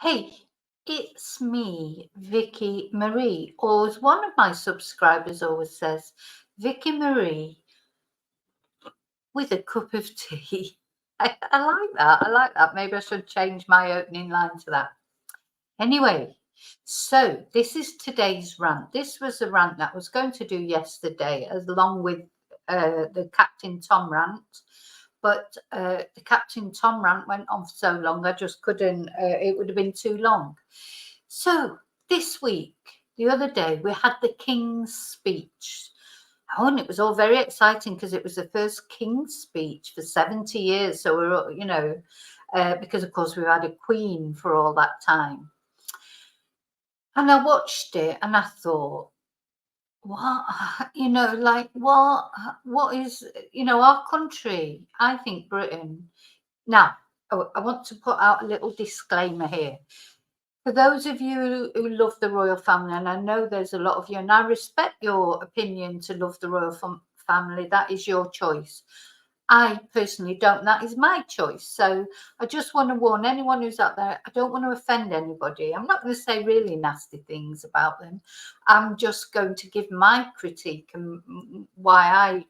Hey, it's me, Vicky Marie, or as one of my subscribers always says, Vicky Marie with a cup of tea. I like that. I like that. Maybe I should change my opening line to that. Anyway, so this is today's rant. This was a rant that I was going to do yesterday, along with the Captain Tom rant. But the Captain Tom rant went on for so long, I just couldn't, it would have been too long. So this week, the other day, we had the King's speech. Oh, and it was all very exciting because it was the first King's speech for 70 years. So we're, because of course we've had a Queen for all that time. And I watched it and I thought, what, what is, our country, I think Britain. Now, I want to put out a little disclaimer here. For those of you who love the royal family, and I know there's a lot of you, and I respect your opinion to love the royal family, that is your choice. I personally don't. That is my choice. So I just want to warn anyone who's out there, I don't want to offend anybody. I'm not going to say really nasty things about them. I'm just going to give my critique and why I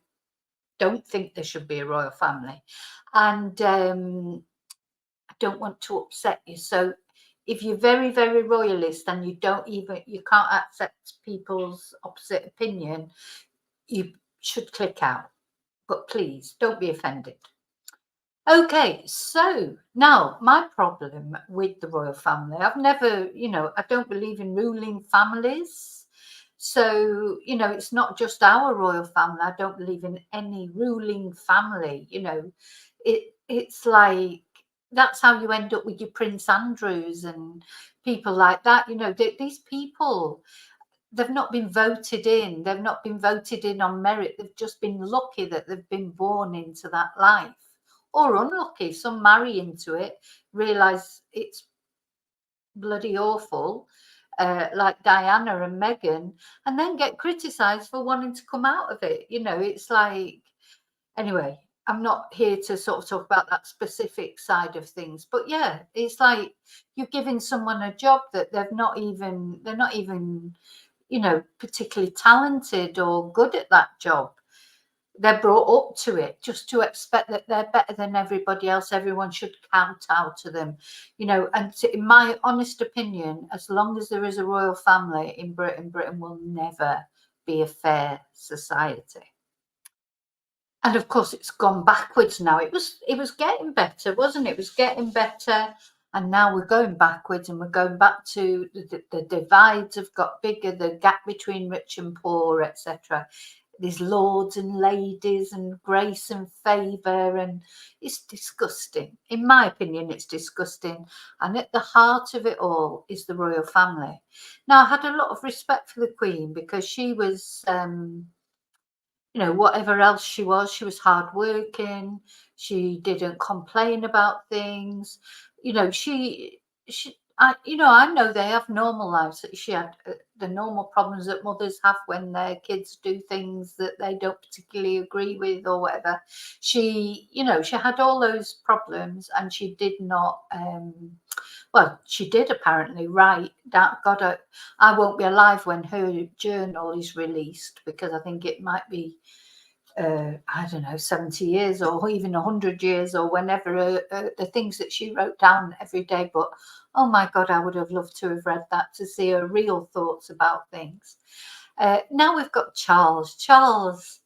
don't think there should be a royal family. And I don't want to upset you. So if you're very, very royalist and you can't accept people's opposite opinion, you should click out. But please don't be offended. Okay, so now my problem with the royal family, I've never, I don't believe in ruling families. So, it's not just our royal family. I don't believe in any ruling family, it's like that's how you end up with your Prince Andrews and people like that. These people, they've not been voted in. They've not been voted in on merit. They've just been lucky that they've been born into that life, or unlucky. Some marry into it, realise it's bloody awful, like Diana and Meghan, and then get criticised for wanting to come out of it. It's like, anyway, I'm not here to sort of talk about that specific side of things, but yeah, it's like you're giving someone a job that they're not even, particularly talented or good at that job. They're brought up to it just to expect that they're better than everybody else. Everyone should kowtow to them, and in my honest opinion, as long as there is a royal family in Britain, Britain will never be a fair society. And of course, it's gone backwards now. It was getting better, wasn't it? It was getting better, and now we're going backwards, and we're going back to the divides have got bigger, the gap between rich and poor, etc. These lords and ladies and grace and favour, and it's disgusting. In my opinion, it's disgusting. And at the heart of it all is the royal family. Now, I had a lot of respect for the Queen because she was, whatever else she was hardworking. She didn't complain about things. I know they have normal lives. She had the normal problems that mothers have when their kids do things that they don't particularly agree with or whatever. She had all those problems, and she did not. She did apparently write that. God, I won't be alive when her journal is released, because I think it might be, I don't know, 70 years or even 100 years or whenever, the things that she wrote down every day. But oh my God, I would have loved to have read that to see her real thoughts about things. Now we've got Charles. Charles,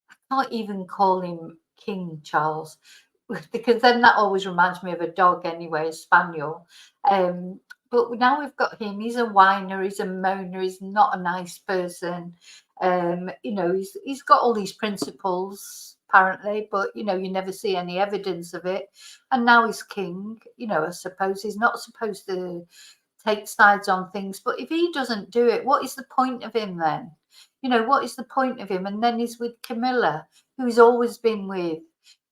I can't even call him King Charles, because then that always reminds me of a dog anyway, a spaniel. But now we've got him. He's a whiner, he's a moaner, he's not a nice person. He's got all these principles apparently, but you never see any evidence of it. And now he's king. I suppose he's not supposed to take sides on things, but if he doesn't do it, what is the point of him then? What is the point of him? And then he's with Camilla, who he's always been with,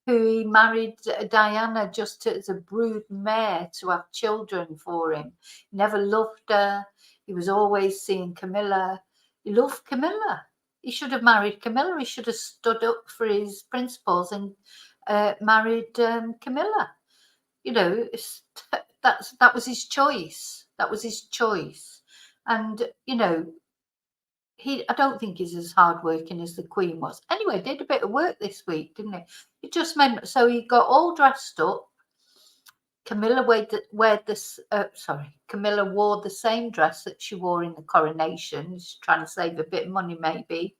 who he married Diana just as a brood mare to have children for him. He never loved her. He was always seeing Camilla. He loved Camilla. He should have married Camilla. He should have stood up for his principles and married Camilla. that was his choice. That was his choice. And, you know, I don't think he's as hardworking as the Queen was. Anyway, did a bit of work this week, didn't he? It just meant, so he got all dressed up. Camilla Camilla wore the same dress that she wore in the coronation. She's trying to save a bit of money, maybe.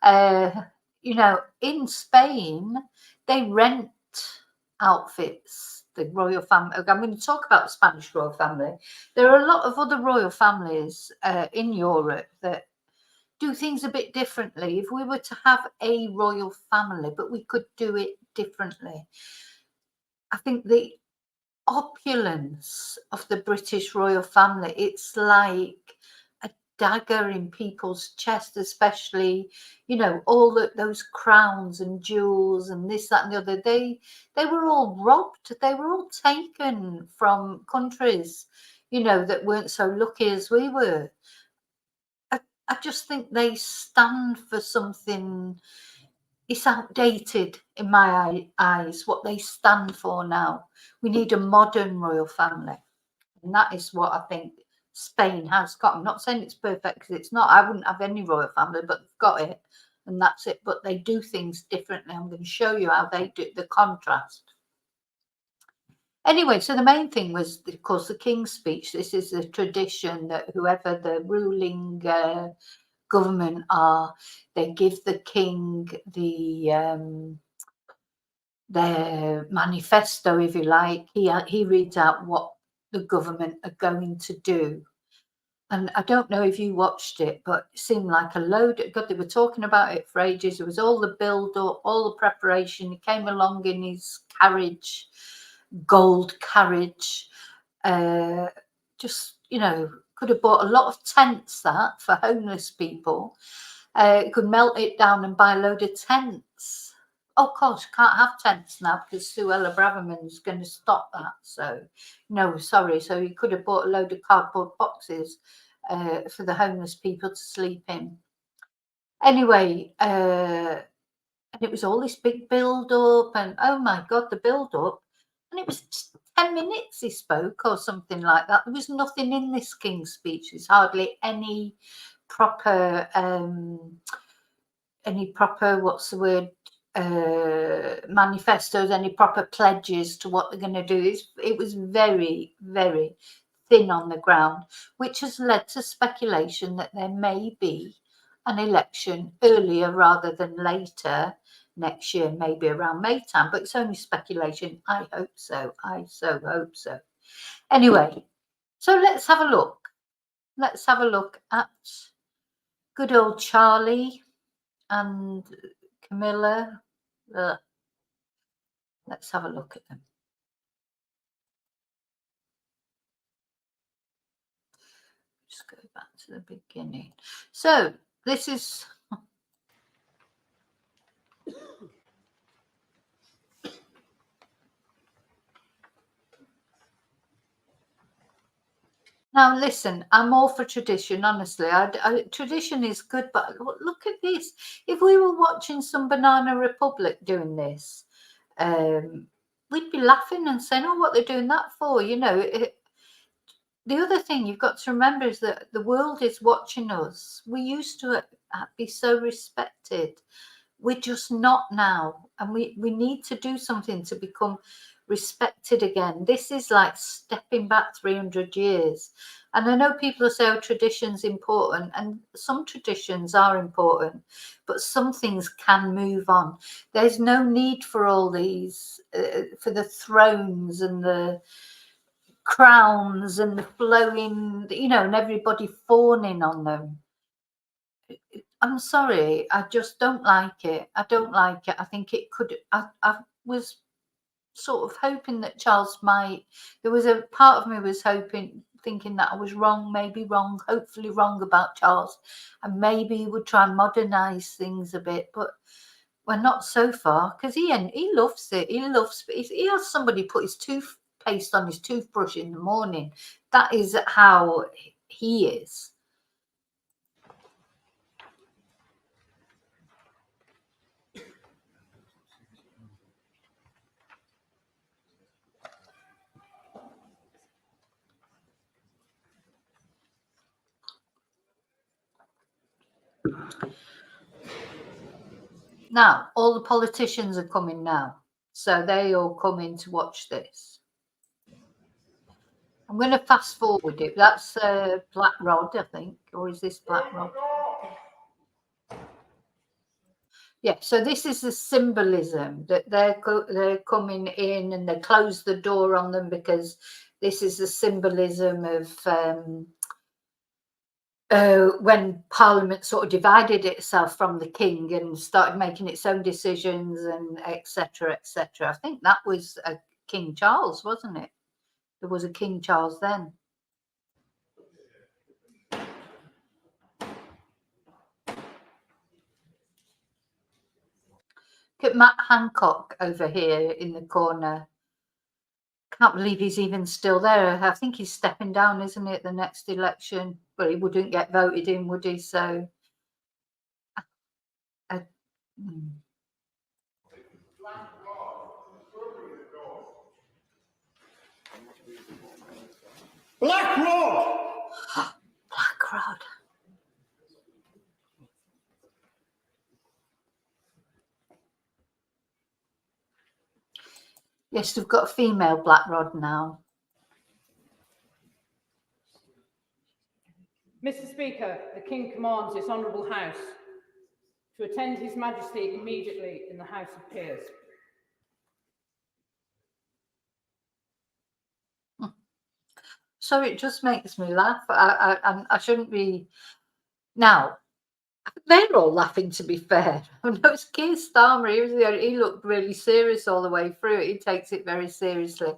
You know, in Spain, they rent outfits, the royal family. I'm going to talk about the Spanish royal family. There are a lot of other royal families in Europe that do things a bit differently. If we were to have a royal family, but we could do it differently. I think the opulence of the British royal family, it's like a dagger in people's chest, especially, you know, all those crowns and jewels and this, that and the other. They were all robbed. They were all taken from countries, you know, that weren't so lucky as we were. I just think they stand for something. It's outdated in my eyes, what they stand for now. We need a modern royal family. And that is what I think Spain has got. I'm not saying it's perfect, because it's not. I wouldn't have any royal family, but they've got it. And that's it. But they do things differently. I'm going to show you how they do the contrast. Anyway, so the main thing was, of course, the King's speech. This is a tradition that whoever the ruling government are, they give the king their manifesto, if you like. He reads out what the government are going to do. And I don't know if you watched it, but it seemed like a load. God, they were talking about it for ages. It was all the build up, all the preparation. He came along in his carriage, gold carriage. Just, you know, could have bought a lot of tents that for homeless people. Could melt it down and buy a load of tents. Oh gosh, can't have tents now because Suella Braverman's going to stop that. So, no, sorry. So you could have bought a load of cardboard boxes for the homeless people to sleep in. Anyway, and it was all this big build up, and oh my God, the build up. And it was just 10 minutes he spoke or something like that. There was nothing in this King's speech. There's hardly any proper, what's the word, manifestos, any proper pledges to what they're going to do. It was very, very thin on the ground, which has led to speculation that there may be an election earlier rather than later next year, maybe around May time, but it's only speculation. I hope so. I so hope so. Anyway, so let's have a look. Let's have a look at good old Charlie and Camilla. Let's have a look at them. Just go back to the beginning. So this is now. Listen, I'm all for tradition. Honestly, tradition is good, but look at this. If we were watching some Banana Republic doing this, we'd be laughing and saying, "Oh, what they're doing that for?" You know. The other thing you've got to remember is that the world is watching us. We used to be so respected. We're just not now, and we need to do something to become respected again. This is like stepping back 300 years. And I know people say, oh, tradition's important, and some traditions are important, but some things can move on. There's no need for all these, for the thrones and the crowns and the flowing, you know, and everybody fawning on them. I'm sorry, I just don't like it. I don't like it. I think it could. I was sort of hoping that Charles might. There was a part of me was thinking that I was wrong, maybe wrong, hopefully wrong about Charles, and maybe he would try and modernise things a bit. But we're not so far, because he loves it. He has somebody put his toothpaste on his toothbrush in the morning. That is how he is. Now, all the politicians are coming now. So they all come in to watch this. I'm going to fast forward it. That's Black Rod, I think. Or is this Black Rod? Yeah, so this is the symbolism that they're coming in, and they close the door on them because this is the symbolism of when Parliament sort of divided itself from the King and started making its own decisions and etc. etc. I think that was King Charles, wasn't it? There was a King Charles then. Look at Matt Hancock over here in the corner. Can't believe he's even still there. I think he's stepping down, isn't it, the next election? But he wouldn't get voted in, would he? So, Black Rod! Black Rod. Yes, we've got a female Black Rod now. Mr. Speaker, the King commands this Honourable House to attend His Majesty immediately in the House of Peers. So it just makes me laugh. I shouldn't be. Now, they're all laughing, to be fair. No, it's Keir Starmer. He looked really serious all the way through. He takes it very seriously.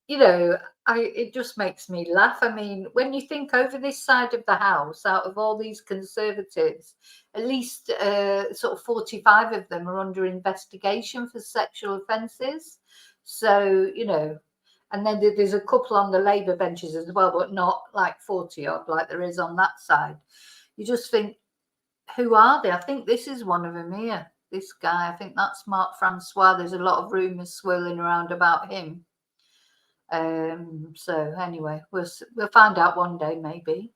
You know, it just makes me laugh. I mean, when you think over this side of the house, out of all these Conservatives, at least sort of 45 of them are under investigation for sexual offences. So, you know, and then there's a couple on the Labour benches as well, but not like 40 odd like there is on that side. You just think, who are they? I think this is one of them here. This guy, I think that's Mark Francois. There's a lot of rumours swirling around about him. So anyway, we'll find out one day, maybe.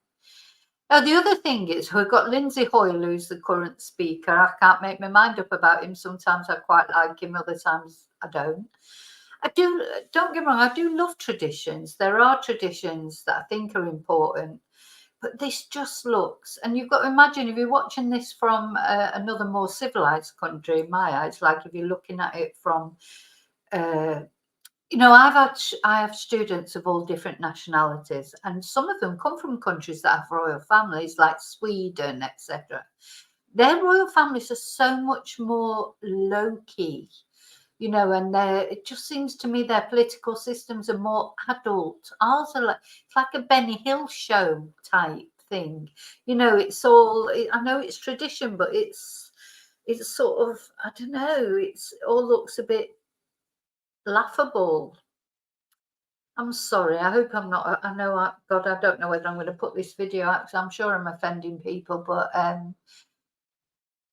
Now, the other thing is we've got Lindsay Hoyle, who's the current speaker. I can't make my mind up about him. Sometimes I quite like him, other times I don't. Don't get me wrong, I do love traditions. There are traditions that I think are important, but this just looks, and you've got to imagine if you're watching this from another more civilized country, in my eyes, like if you're looking at it from you know, I have students of all different nationalities, and some of them come from countries that have royal families, like Sweden, etc. Their royal families are so much more low key, you know, and it just seems to me their political systems are more adult. Ours are it's like a Benny Hill show type thing, you know. It's all, I know it's tradition, but it's sort of, I don't know, it's all looks a bit laughable. I'm sorry. I hope I'm not. I know. God, I don't know whether I'm going to put this video out because I'm sure I'm offending people. But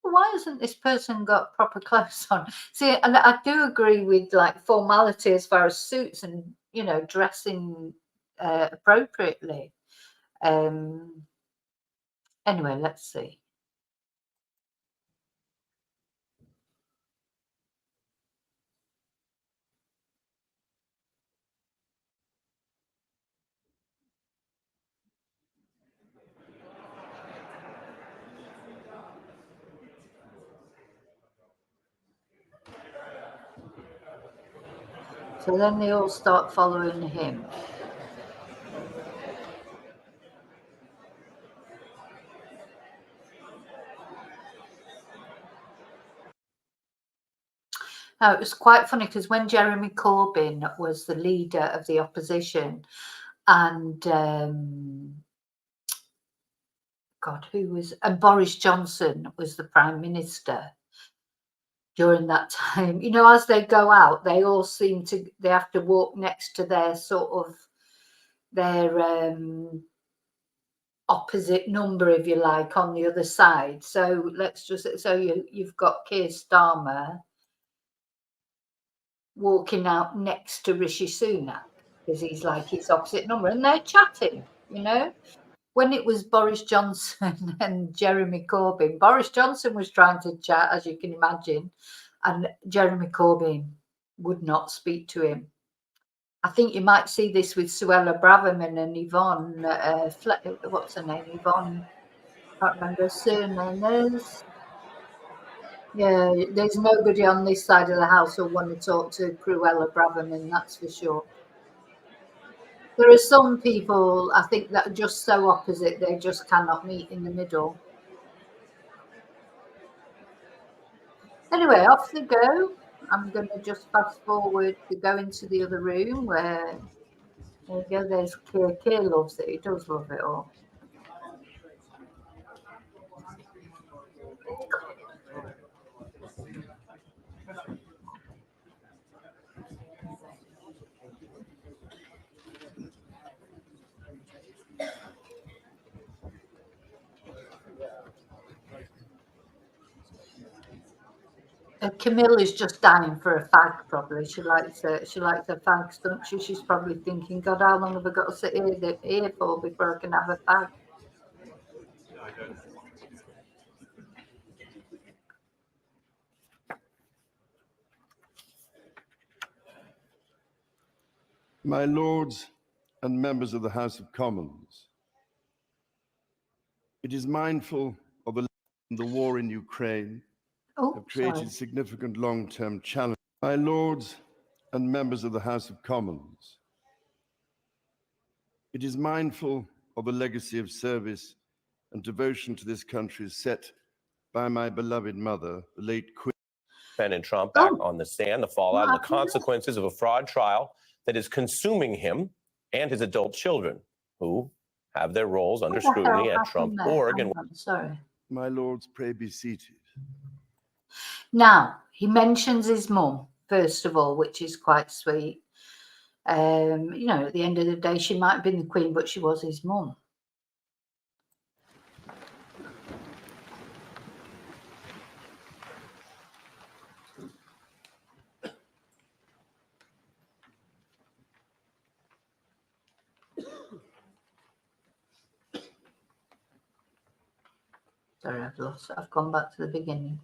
why hasn't this person got proper clothes on? See, and I do agree with like formality as far as suits and, you know, dressing appropriately. Anyway, let's see. So then they all start following him. Now, it was quite funny because when Jeremy Corbyn was the leader of the opposition, and and Boris Johnson was the Prime Minister during that time, you know, as they go out, they all seem to, they have to walk next to their sort of, their opposite number, if you like, on the other side. So let's just, so you've got Keir Starmer walking out next to Rishi Sunak because he's like his opposite number, and they're chatting, you know. when it was Boris Johnson and Jeremy Corbyn, Boris Johnson was trying to chat, as you can imagine, and Jeremy Corbyn would not speak to him. I think you might see this with Suella Braverman and Yvonne, what's her name? Yvonne, I can't remember her surname. There's nobody on this side of the house who'll want to talk to Cruella Braverman, that's for sure. There are some people, I think, that are just so opposite, they just cannot meet in the middle. Anyway, off they go. I'm going to just fast forward to go into the other room where, there you go, there's Keir. Keir loves it, he does love it all. Camilla's just dying for a fag, probably. She likes her fags, doesn't she? She's probably thinking, God, how long have I got to sit here for before I can have a fag? My lords and members of the House of Commons, it is mindful of the war in Ukraine have created significant long-term challenges. My lords and members of the House of Commons, it is mindful of the legacy of service and devotion to this country set by my beloved mother, the late Queen. Defendant Trump back on the stand, the fallout and the consequences of a fraud trial that is consuming him and his adult children, who have their roles under scrutiny at Trump.org. And sorry. My lords, pray be seated. Now, he mentions his mum, first of all, which is quite sweet. You know, at the end of the day, she might have been the Queen, but she was his mum. Sorry, I've gone back to the beginning.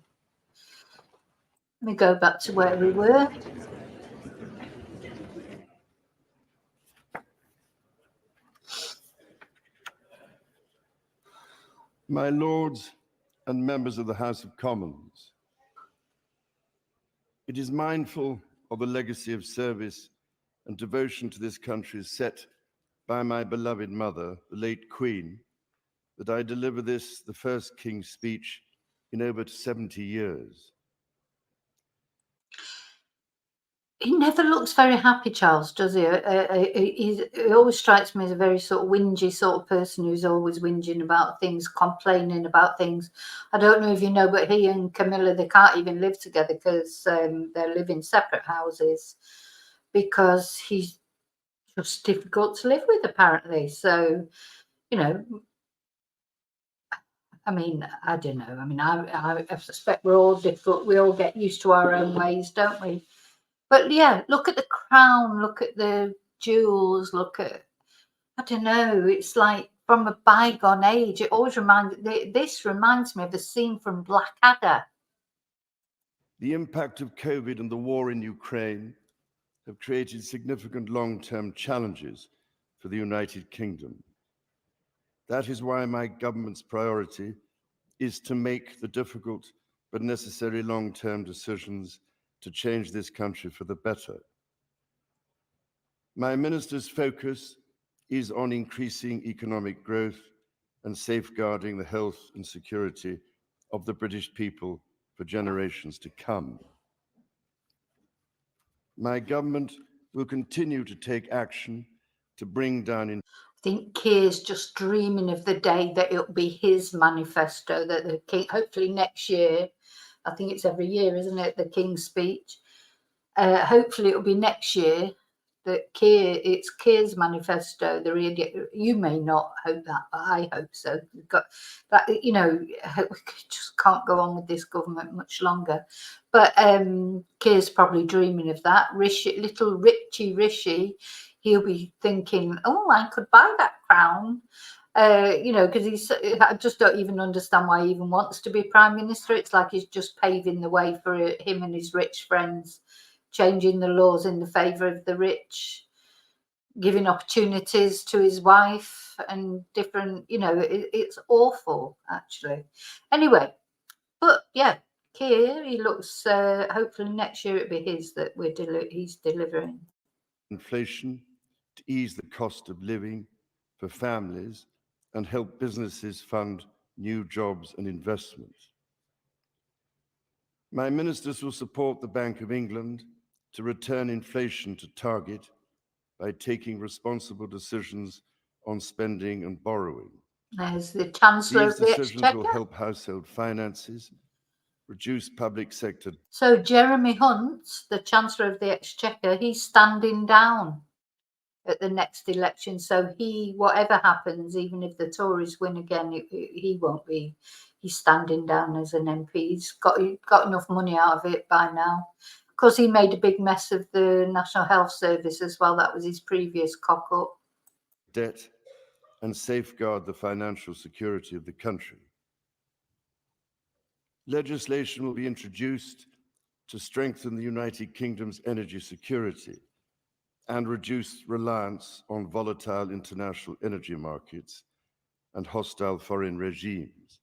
Let me go back to where we were. My lords and members of the House of Commons, it is mindful of the legacy of service and devotion to this country set by my beloved mother, the late Queen, that I deliver this, the first King's speech in over 70 years. He never looks very happy, Charles, does he? He always strikes me as a very sort of whingy sort of person who's always whinging about things, complaining about things. I don't know if you know, but he and Camilla, they can't even live together because they live in separate houses because he's just difficult to live with, apparently. So, you know, I mean, I don't know. I mean, I suspect we're all difficult. We all get used to our own ways, don't we? But yeah, look at the crown, look at the jewels, look at, I don't know, it's like from a bygone age. It always this reminds me of the scene from Blackadder. The impact of COVID and the war in Ukraine have created significant long-term challenges for the United Kingdom. That is why my government's priority is to make the difficult but necessary long-term decisions to change this country for the better. My minister's focus is on increasing economic growth and safeguarding the health and security of the British people for generations to come. My government will continue to take action to bring down I think Keir's just dreaming of the day that it'll be his manifesto, that the King, hopefully next year, I think it's every year, isn't it, the King's speech? Hopefully it'll be next year that it's Keir's manifesto. You may not hope that, but I hope so. We've got that, you know, we just can't go on with this government much longer. But Keir's probably dreaming of that. Little Richie Rishi, he'll be thinking, oh, I could buy that crown. You know, because I just don't even understand why he even wants to be prime minister. It's like he's just paving the way for him and his rich friends, changing the laws in the favour of the rich, giving opportunities to his wife and different, you know, it's awful, actually. Anyway, but yeah, Keir, he looks, hopefully next year it'll be his that he's delivering. Inflation to ease the cost of living for families and help businesses fund new jobs and investments. My ministers will support the Bank of England to return inflation to target by taking responsible decisions on spending and borrowing. There's the Chancellor These of the decisions Exchequer. will help household finances, reduce public sector. So Jeremy Hunt, the Chancellor of the Exchequer, he's standing down at the next election. So whatever happens, even if the Tories win again, he won't be. He's standing down as an MP. He's got enough money out of it by now. Because he made a big mess of the National Health Service as well. That was his previous cock-up. Debt and safeguard the financial security of the country. Legislation will be introduced to strengthen the United Kingdom's energy security and reduce reliance on volatile international energy markets and hostile foreign regimes.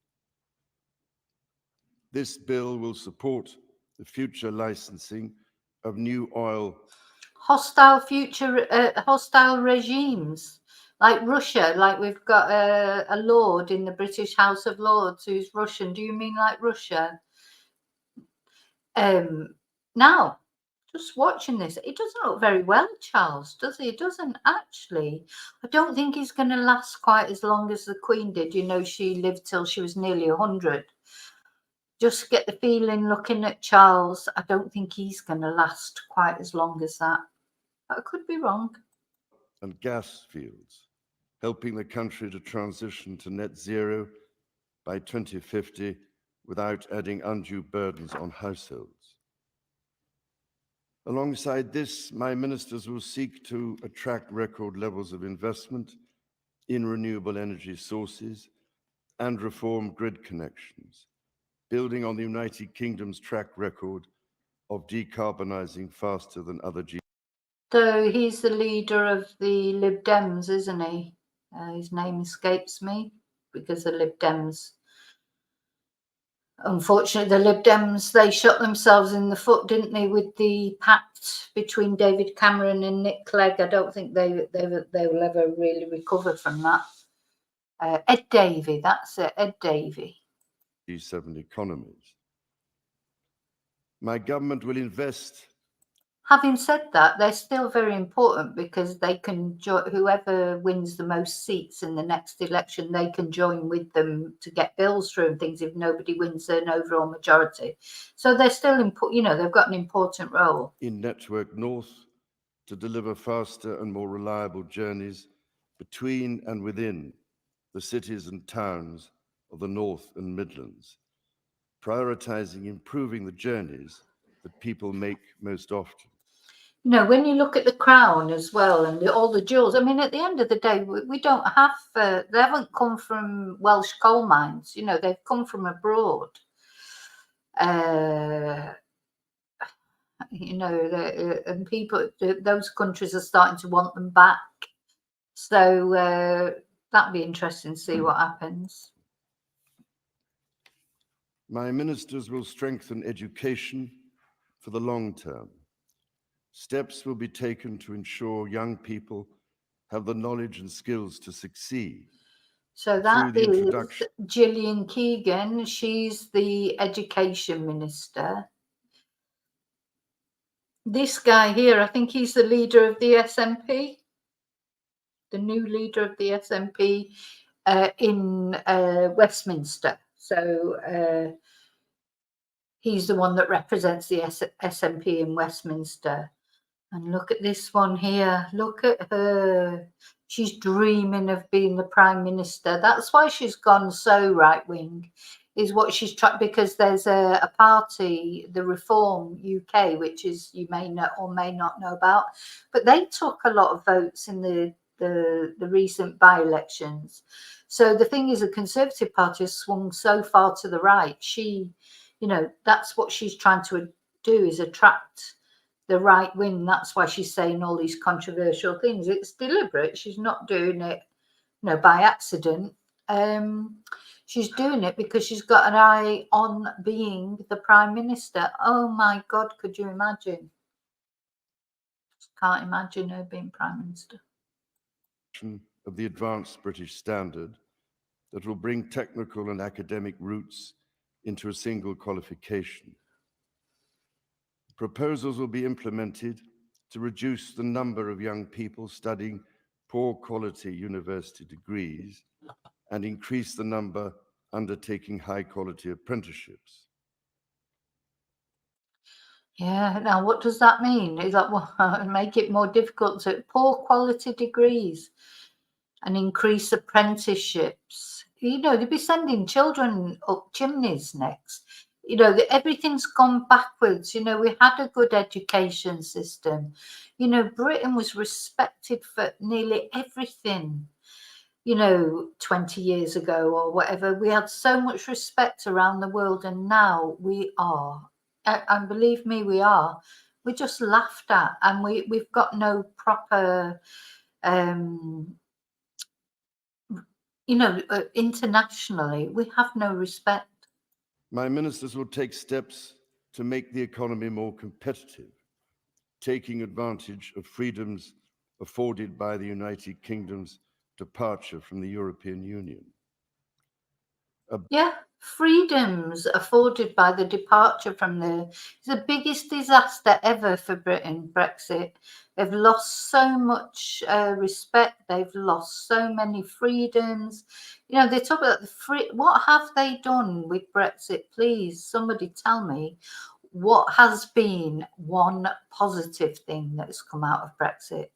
This bill will support the future licensing of new oil. Hostile regimes, like Russia, like we've got a lord in the British House of Lords who's Russian. Do you mean like Russia? Now, just watching this, it doesn't look very well, Charles, does he? It doesn't actually. I don't think he's going to last quite as long as the Queen did. You know, she lived till she was nearly 100. Just get the feeling looking at Charles, I don't think he's going to last quite as long as that. But I could be wrong. And gas fields, helping the country to transition to net zero by 2050 without adding undue burdens on households. Alongside this, my ministers will seek to attract record levels of investment in renewable energy sources and reform grid connections, building on the United Kingdom's track record of decarbonising faster than other G. So he's the leader of the Lib Dems, isn't he? His name escapes me because the Lib Dems, unfortunately, the Lib Dems, they shot themselves in the foot, didn't they, with the pact between David Cameron and Nick Clegg. I don't think they will ever really recover from that. Ed Davey, that's it, Ed Davey. G7 economies. My government will invest. Having said that, they're still very important because they can whoever wins the most seats in the next election, they can join with them to get bills through and things if nobody wins an overall majority. So they're still important, you know, they've got an important role. In Network North to deliver faster and more reliable journeys between and within the cities and towns of the North and Midlands, prioritizing improving the journeys that people make most often. You know, when you look at the crown as well and all the jewels, I mean, at the end of the day, we don't have, they haven't come from Welsh coal mines, you know, they've come from abroad. You know, and people, those countries are starting to want them back. So that'll be interesting to see what happens. My ministers will strengthen education for the long term. Steps will be taken to ensure young people have the knowledge and skills to succeed. So that is Gillian Keegan. She's the education minister. This guy here, I think he's the leader of the SNP, the new leader of the SNP in Westminster. So he's the one that represents the SNP in Westminster. And look at this one here. Look at her. She's dreaming of being the Prime Minister. That's why she's gone so right-wing, is what she's tried, because there's a party, the Reform UK, which is, you may know or may not know about, but they took a lot of votes in the the recent by-elections. So the thing is, the Conservative Party has swung so far to the right. She, that's what she's trying to do, is attract the right wing. That's why she's saying all these controversial things. It's deliberate. She's not doing it, by accident. She's doing it because she's got an eye on being the Prime Minister. Oh my God, could you imagine? Just can't imagine her being Prime Minister. Of the advanced British standard that will bring technical and academic routes into a single qualification. Proposals will be implemented to reduce the number of young people studying poor quality university degrees and increase the number undertaking high quality apprenticeships. Yeah, now what does that mean? Is that what make it more difficult to poor quality degrees and increase apprenticeships? They'd be sending children up chimneys next. Everything's gone backwards. We had a good education system. Britain was respected for nearly everything. 20 years ago or whatever, we had so much respect around the world, and now we are, and believe me, we're just laughed at, and we've got no proper internationally we have no respect. My ministers will take steps to make the economy more competitive, taking advantage of freedoms afforded by the United Kingdom's departure from the European Union. Freedoms afforded by the departure from it's the biggest disaster ever for Britain, Brexit. They've lost so much respect. They've lost so many freedoms. They talk about what have they done with Brexit? Please, somebody tell me what has been one positive thing that has come out of Brexit.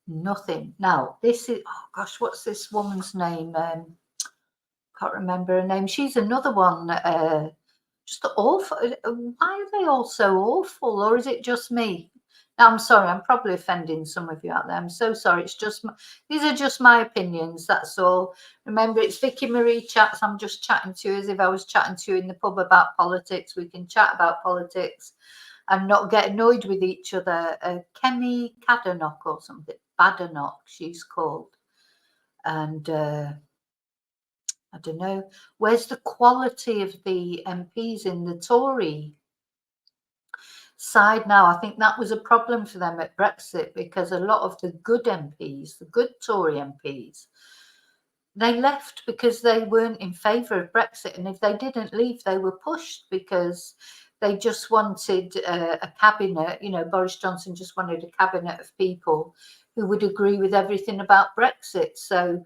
Nothing. Now, this is, oh gosh, what's this woman's name? Can't remember her name. She's another one, just awful. Why are they all so awful? Or is it just me? Now, I'm sorry, I'm probably offending some of you out there. I'm so sorry. It's just, these are just my opinions, that's all. Remember, it's Vicky Marie Chats. I'm just chatting to you as if I was chatting to you in the pub about politics. We can chat about politics and not get annoyed with each other. Kemi Badenoch or something. Badenoch, she's called. And I don't know, where's the quality of the MPs in the Tory side now? I think that was a problem for them at Brexit, because a lot of the good MPs, the good Tory MPs, they left because they weren't in favour of Brexit. And if they didn't leave, they were pushed because they just wanted a cabinet. Boris Johnson just wanted a cabinet of people who would agree with everything about Brexit. So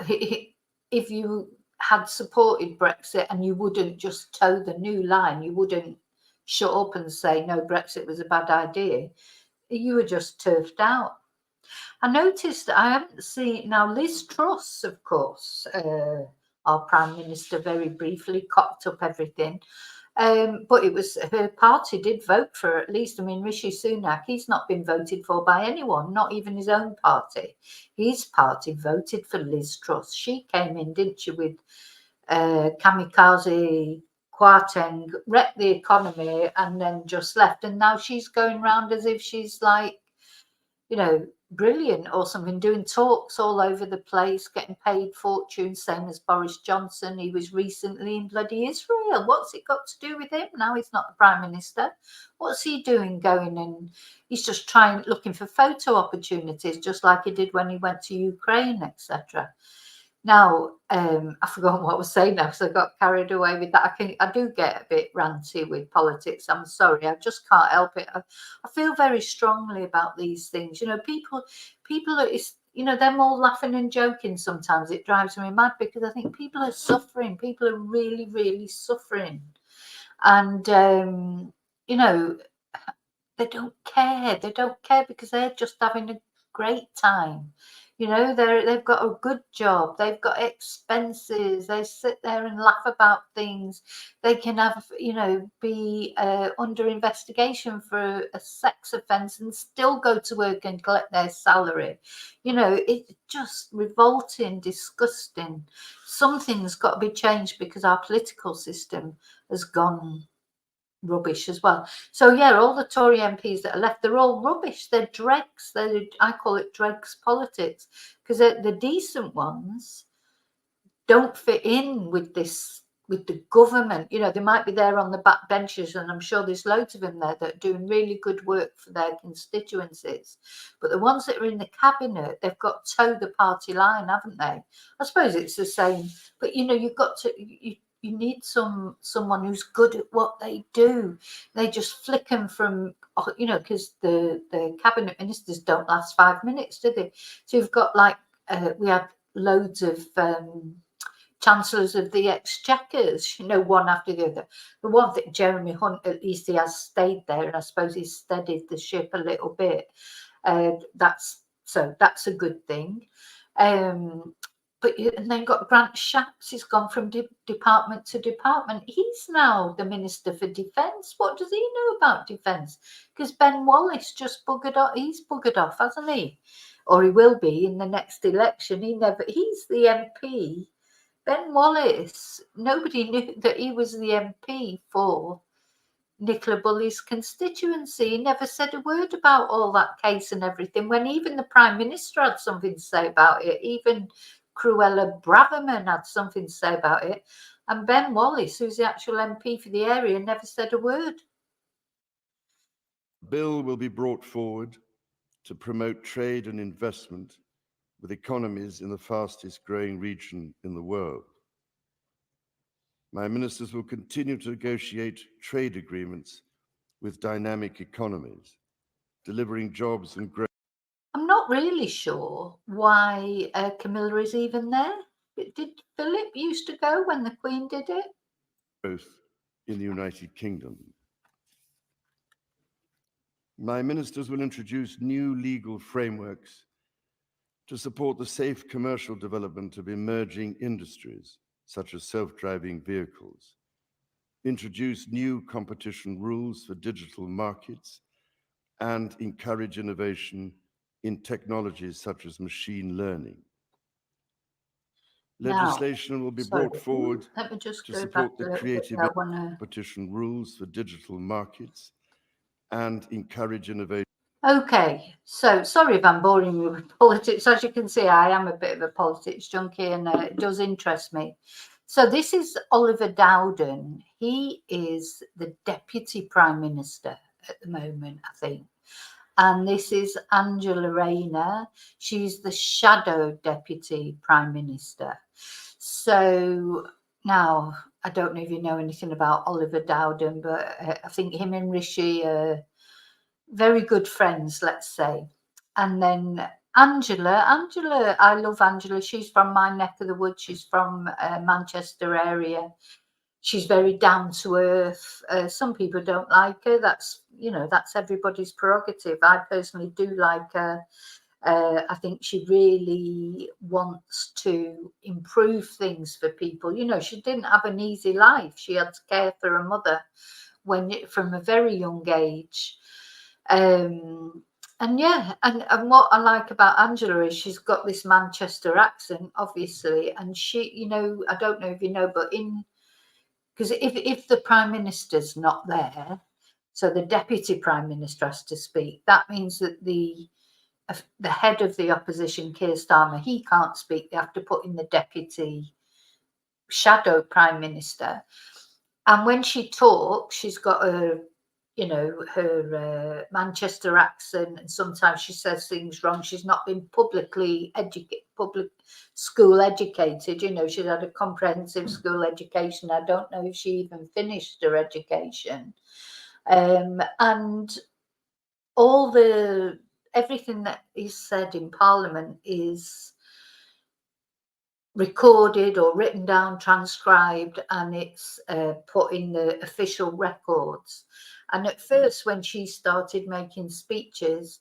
if you had supported Brexit and you wouldn't just toe the new line, you wouldn't shut up and say, no, Brexit was a bad idea, you were just turfed out. I noticed, I haven't seen, now Liz Truss, of course, our Prime Minister, very briefly cocked up everything. But it was, her party did vote for, at least, Rishi Sunak, he's not been voted for by anyone, not even his own party. His party voted for Liz Truss. She came in, didn't she, with kamikaze Kwarteng, wrecked the economy and then just left. And now she's going round as if she's like, brilliant or something, doing talks all over the place, getting paid fortunes, same as Boris Johnson. He was recently in bloody Israel. What's it got to do with him? Now he's not the Prime Minister. What's he doing going? And he's just looking for photo opportunities, just like he did when he went to Ukraine, etc. Now, I forgot what I was saying now because I got carried away with that. I do get a bit ranty with politics. I'm sorry. I just can't help it. I feel very strongly about these things. People are, them all laughing and joking sometimes. It drives me mad because I think people are suffering. People are really, really suffering. And, they don't care. They don't care because they're just having a great time. You know, they've got a good job. They've got expenses. They sit there and laugh about things. They can have, you know, be under investigation for a sex offence and still go to work and collect their salary. You know, it's just revolting, disgusting. Something's got to be changed because our political system has gone rubbish as well. So yeah, all the Tory MPs that are left, they're all rubbish. They're dregs. I call it dregs politics, because the decent ones don't fit in with this, with the government. You know, they might be there on the back benches, and I'm sure there's loads of them there that are doing really good work for their constituencies. But the ones that are in the cabinet, they've got to toe the party line, haven't they? I suppose it's the same. But you know, you've got to you need someone who's good at what they do. They just flick them from, you know, because the cabinet ministers don't last 5 minutes, do they? So you've got like we had loads of chancellors of the exchequers, you know, one after the other. The one thing, Jeremy Hunt, at least he has stayed there, and I suppose he's steadied the ship a little bit. That's a good thing. And then got Grant Shapps. He's gone from department to department. He's now the Minister for Defence. What does he know about defence? Because Ben Wallace just buggered off. He's buggered off, hasn't he? Or he will be in the next election. He's the MP. Ben Wallace, nobody knew that he was the MP for Nicola Bulley's constituency. He never said a word about all that case and everything, when even the Prime Minister had something to say about it. Even Cruella Braverman had something to say about it. And Ben Wallace, who's the actual MP for the area, never said a word. A bill will be brought forward to promote trade and investment with economies in the fastest growing region in the world. My ministers will continue to negotiate trade agreements with dynamic economies, delivering jobs and growth. I'm not really sure why Camilla is even there. Did Philip used to go when the Queen did it? Growth in the United Kingdom. My ministers will introduce new legal frameworks to support the safe commercial development of emerging industries, such as self-driving vehicles, introduce new competition rules for digital markets, and encourage innovation in technologies such as machine learning. Legislation will be brought forward to support the creative competition rules for digital markets and encourage innovation. Okay, so sorry if I'm boring you with politics. As you can see, I am a bit of a politics junkie, and it does interest me. So this is Oliver Dowden. He is the Deputy Prime Minister at the moment, I think. And this is Angela Rayner. She's the Shadow Deputy Prime Minister. So now, I don't know if you know anything about Oliver Dowden, but I think him and Rishi are very good friends, let's say. And then Angela, I love Angela. She's from my neck of the woods. She's from Manchester area. She's very down to earth. Some people don't like her. That's, you know, that's everybody's prerogative. I personally do like her. I think she really wants to improve things for people. You know, she didn't have an easy life. She had to care for her mother from a very young age. And yeah, and what I like about Angela is she's got this Manchester accent, obviously. And she, you know, I don't know if you know, but because if the Prime Minister's not there, so the Deputy Prime Minister has to speak, that means that the head of the opposition, Keir Starmer, he can't speak. They have to put in the Deputy Shadow Prime Minister. And when she talks, she's got her, you know, her Manchester accent, and sometimes she says things wrong. She's not been public school educated. You know, she's had a comprehensive school education. I don't know if she even finished her education. And everything that is said in Parliament is recorded or written down, transcribed, and it's put in the official records. And at first, when she started making speeches,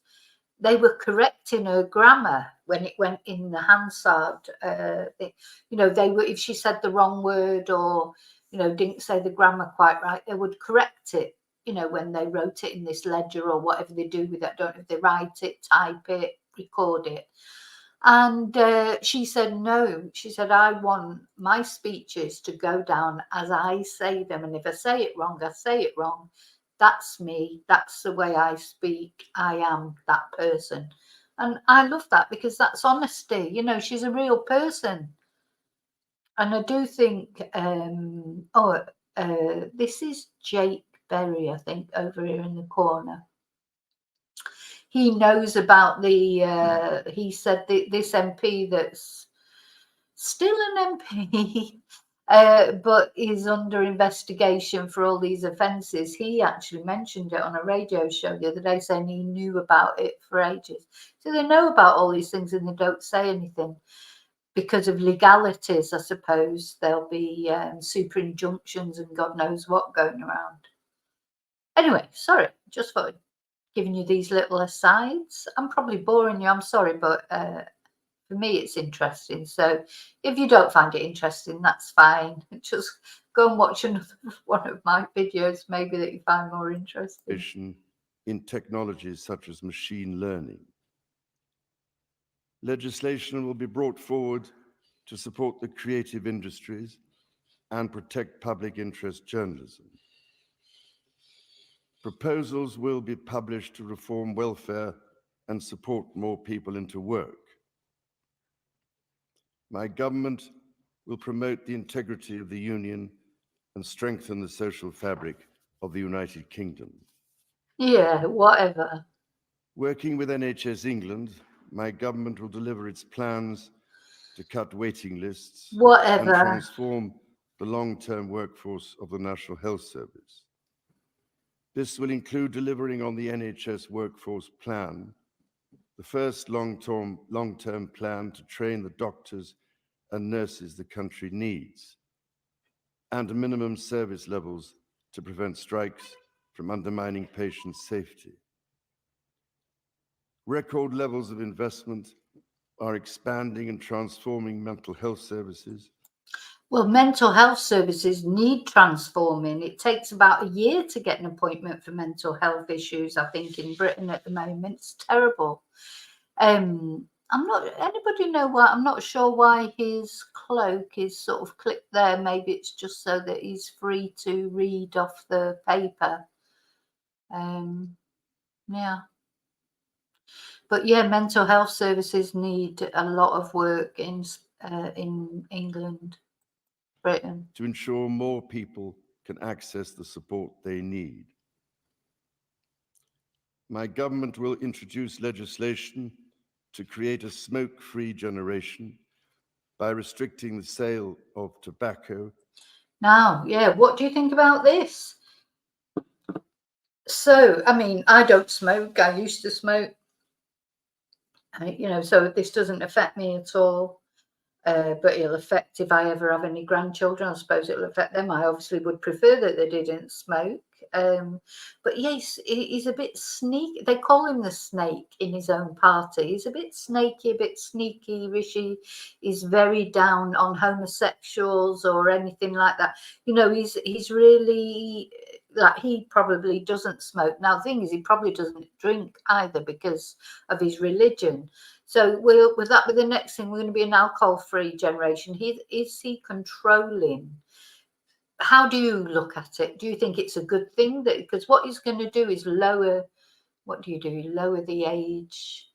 they were correcting her grammar when it went in the Hansard. You know, they were, if she said the wrong word or, you know, didn't say the grammar quite right, they would correct it, you know, when they wrote it in this ledger or whatever they do with it. I don't know if they write it, type it, record it. And she said, no, she said, I want my speeches to go down as I say them. And if I say it wrong, I say it wrong. That's me. That's the way I speak. I am that person. And I love that because that's honesty. You know, she's a real person. And I do think, this is Jake Berry, I think, over here in the corner. He knows about the, he said this MP that's still an MP, but is under investigation for all these offences. He actually mentioned it on a radio show the other day, saying he knew about it for ages. So they know about all these things and they don't say anything because of legalities, I suppose. There'll be super injunctions and God knows what going around. Anyway, sorry, just thought I'd giving you these little asides. I'm probably boring you, I'm sorry, but for me it's interesting. So if you don't find it interesting, that's fine. Just go and watch another one of my videos, maybe that you find more interesting. In technologies such as machine learning. Legislation will be brought forward to support the creative industries and protect public interest journalism. Proposals will be published to reform welfare and support more people into work. My government will promote the integrity of the Union and strengthen the social fabric of the United Kingdom. Yeah, whatever. Working with NHS England, my government will deliver its plans to cut waiting lists and transform the long-term workforce of the National Health Service. This will include delivering on the NHS workforce plan, the first long-term plan to train the doctors and nurses the country needs, and minimum service levels to prevent strikes from undermining patient safety. Record levels of investment are expanding and transforming mental health services. Well, mental health services need transforming. It takes about a year to get an appointment for mental health issues, I think, in Britain at the moment. It's terrible. Anybody know why? I'm not sure why his cloak is sort of clipped there. Maybe it's just so that he's free to read off the paper. Yeah. But yeah, mental health services need a lot of work in England. Britain. To ensure more people can access the support they need. My government will introduce legislation to create a smoke-free generation by restricting the sale of tobacco. Now, yeah, what do you think about this? So, I mean, I don't smoke. I used to smoke. You know, so this doesn't affect me at all. But it'll affect if I ever have any grandchildren. I suppose it'll affect them. I obviously would prefer that they didn't smoke. But yes, he's a bit sneaky. They call him the snake in his own party. He's a bit snaky, a bit sneaky. Rishi is very down on homosexuals or anything like that. You know, he's really, like, he probably doesn't smoke. Now, the thing is, he probably doesn't drink either because of his religion. So will that be the next thing? We're going to be an alcohol-free generation. Is he controlling? How do you look at it? Do you think it's a good thing? That because what he's going to do is lower. What do? Lower the age.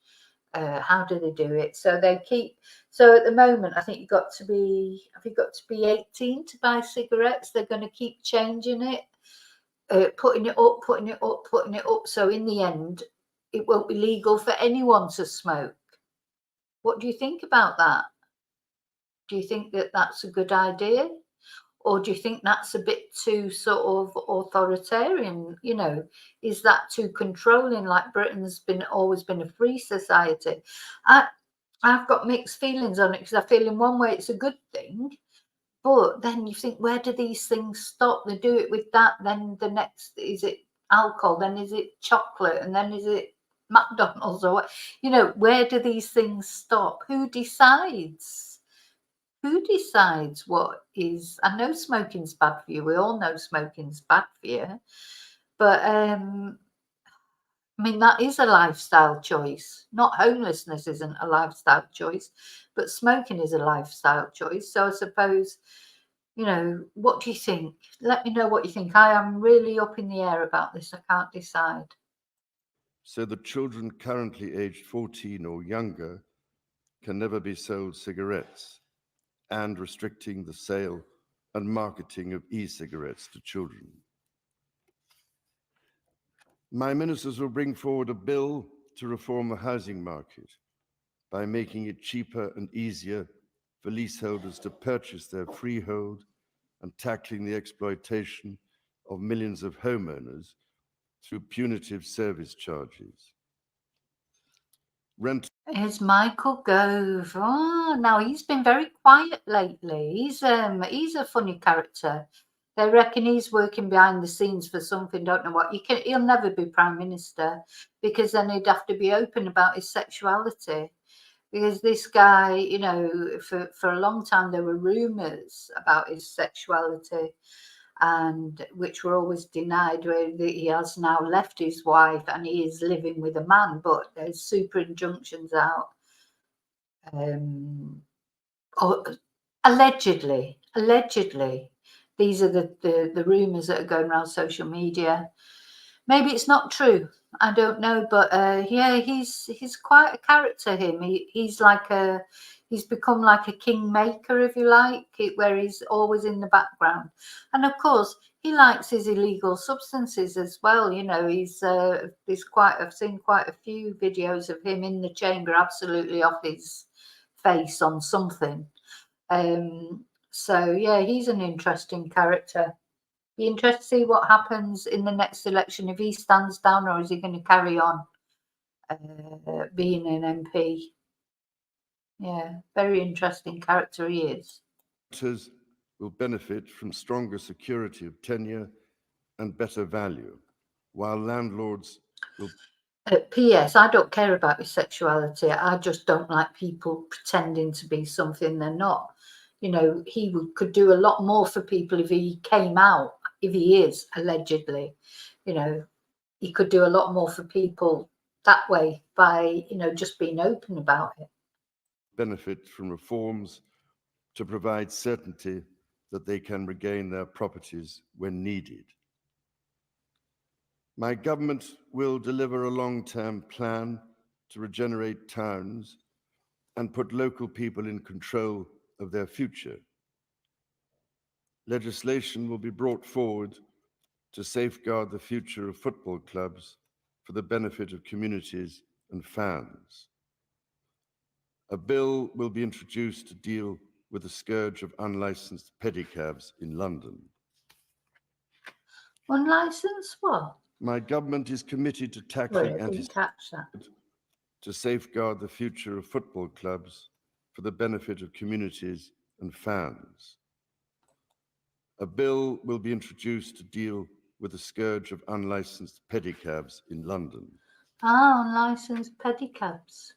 How do they do it? So they keep. So at the moment, I think you've got to be. Have you got to be 18 to buy cigarettes? They're going to keep changing it, putting it up, putting it up, putting it up. So in the end, it won't be legal for anyone to smoke. What do you think about that? Do you think that that's a good idea? Or do you think that's a bit too sort of authoritarian? You know, is that too controlling? Like Britain's always been a free society. I've got mixed feelings on it because I feel in one way it's a good thing, but then you think, where do these things stop? They do it with that, then the next, is it alcohol? Then is it chocolate? And then is it McDonald's or what, you know, where do these things stop? Who decides? Who decides what is? I know smoking's bad for you. We all know smoking's bad for you, but I mean, that is a lifestyle choice. Not homelessness isn't a lifestyle choice, but smoking is a lifestyle choice. So I suppose, you know, what do you think? Let me know what you think. I am really up in the air about this. I can't decide. So that children currently aged 14 or younger can never be sold cigarettes, and restricting the sale and marketing of e-cigarettes to children. My ministers will bring forward a bill to reform the housing market by making it cheaper and easier for leaseholders to purchase their freehold and tackling the exploitation of millions of homeowners through punitive service charges. Rent. Here's Michael Gove. Oh, now he's been very quiet lately. He's a funny character. They reckon he's working behind the scenes for something. Don't know what. He'll never be prime minister, because then he'd have to be open about his sexuality. Because this guy, you know, for a long time there were rumours about his sexuality, and which were always denied, where he has now left his wife and he is living with a man, but there's super injunctions out. Allegedly, these are the rumours that are going around social media. Maybe it's not true, I don't know, but yeah, he's quite a character. He's become like a kingmaker, if you like, where he's always in the background. And of course he likes his illegal substances as well. You know, I've seen quite a few videos of him in the chamber, absolutely off his face on something. So yeah, he's an interesting character. Be interested to see what happens in the next election, if he stands down or is he going to carry on being an MP. Yeah, very interesting character he is. Renters will benefit from stronger security of tenure and better value, while landlords will. P.S. I don't care about his sexuality. I just don't like people pretending to be something they're not. You know, could do a lot more for people if he came out, if he is allegedly. You know, he could do a lot more for people that way by, you know, just being open about it. Benefit from reforms to provide certainty that they can regain their properties when needed. My government will deliver a long-term plan to regenerate towns and put local people in control of their future. Legislation will be brought forward to safeguard the future of football clubs for the benefit of communities and fans. A bill will be introduced to deal with the scourge of unlicensed pedicabs in London. Unlicensed what? My government is committed to tackling to safeguard the future of football clubs for the benefit of communities and fans. A bill will be introduced to deal with the scourge of unlicensed pedicabs in London. Unlicensed pedicabs.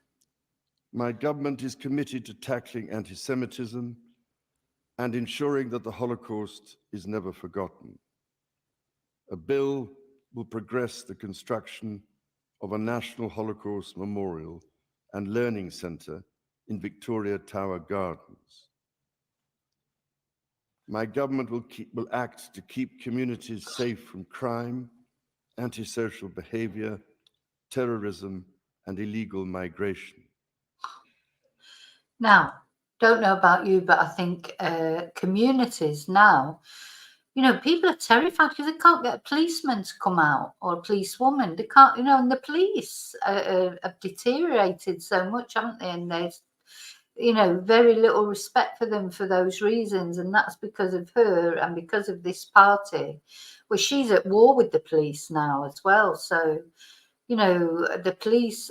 My government is committed to tackling anti-Semitism and ensuring that the Holocaust is never forgotten. A bill will progress the construction of a National Holocaust Memorial and Learning Centre in Victoria Tower Gardens. My government will act to keep communities safe from crime, antisocial behaviour, terrorism, and illegal migration. Now, don't know about you, but I think communities now, you know, people are terrified because they can't get a policeman to come out or a policewoman. They can't, you know, and the police have deteriorated so much, haven't they? And there's, you know, very little respect for them for those reasons. And that's because of her and because of this party, where she's at war with the police now as well. So, you know, the police,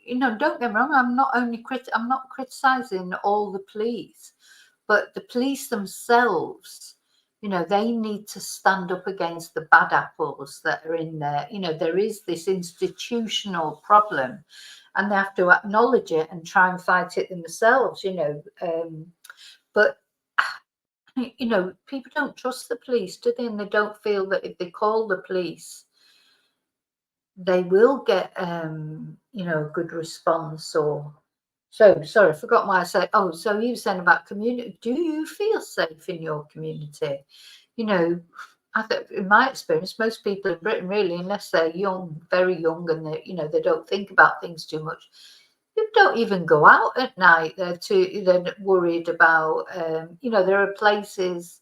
you know, don't get me wrong, I'm not criticizing all the police, but the police themselves, You know, they need to stand up against the bad apples that are in there. You know, there is this institutional problem and they have to acknowledge it and try and fight it themselves, you know. But, you know, people don't trust the police, do they? And they don't feel that if they call the police, they will get, you know, a good response. Or so, sorry, I forgot what I said. Oh, so you were saying about community. Do you feel safe in your community? You know, I think in my experience, most people in Britain, really, unless they're young, very young, and they, you know, they don't think about things too much, they don't even go out at night. They're worried about, you know, there are places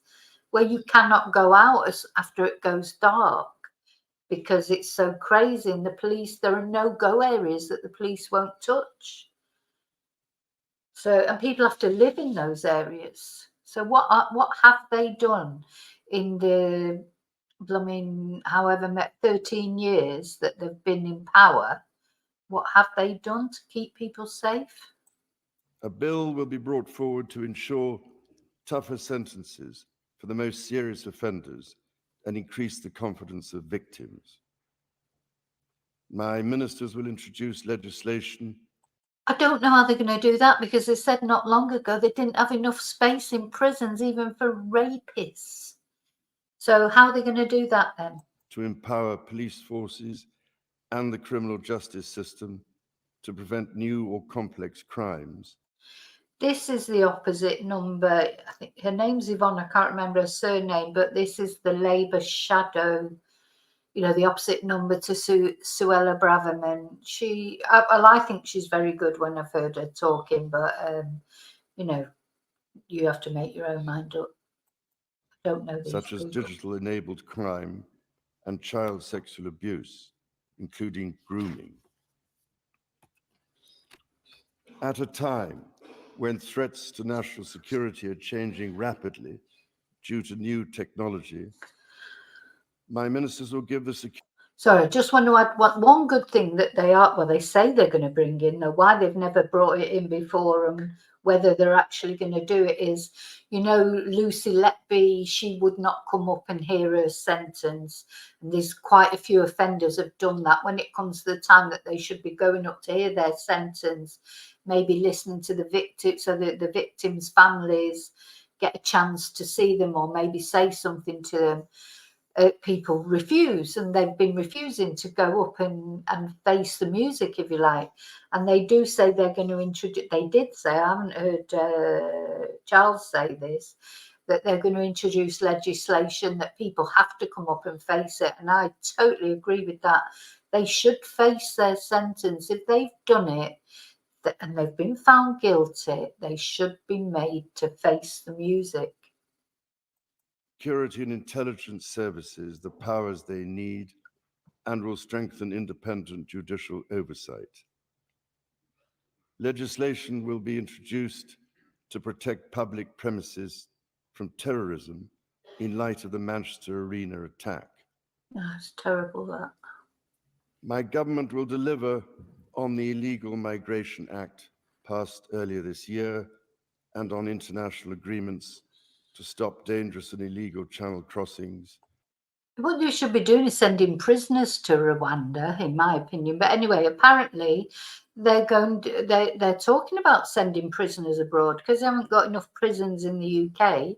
where you cannot go out after it goes dark because it's so crazy. And the police, there are no go areas that the police won't touch. So, and people have to live in those areas. So what have they done in the blooming, however, 13 years that they've been in power? What have they done to keep people safe? A bill will be brought forward to ensure tougher sentences for the most serious offenders and increase the confidence of victims. My ministers will introduce legislation. I don't know how they're going to do that, because they said not long ago they didn't have enough space in prisons even for rapists. So how are they going to do that then? To empower police forces and the criminal justice system to prevent new or complex crimes. This is the opposite number. I think her name's Yvonne. I can't remember her surname, but this is the Labour shadow, you know, the opposite number to Suella Braverman. I think she's very good when I've heard her talking, but, you know, you have to make your own mind up. I don't know these such as people. digital-enabled crime and child sexual abuse, including grooming. At a time when threats to national security are changing rapidly due to new technology, my ministers will give the security. Sorry, I just want to add one good thing that they say they're going to bring in, though why they've never brought it in before and whether they're actually going to do it is, you know, Lucy Letby, she would not come up and hear her sentence. And there's quite a few offenders have done that. When it comes to the time that they should be going up to hear their sentence, maybe listening to the victim, so that the victims' families get a chance to see them or maybe say something to them. People refuse, and they've been refusing to go up and face the music, if you like. And they do say they're going to introduce, they did say, I haven't heard Charles say this, that they're going to introduce legislation that people have to come up and face it. And I totally agree with that. They should face their sentence. If they've done it and they've been found guilty, they should be made to face the music. Security and intelligence services the powers they need and will strengthen independent judicial oversight. Legislation will be introduced to protect public premises from terrorism in light of the Manchester Arena attack. It's terrible, that. My government will deliver on the Illegal Migration Act passed earlier this year and on international agreements to stop dangerous and illegal channel crossings. What you should be doing is sending prisoners to Rwanda, in my opinion. But anyway, apparently they're talking about sending prisoners abroad because they haven't got enough prisons in the UK.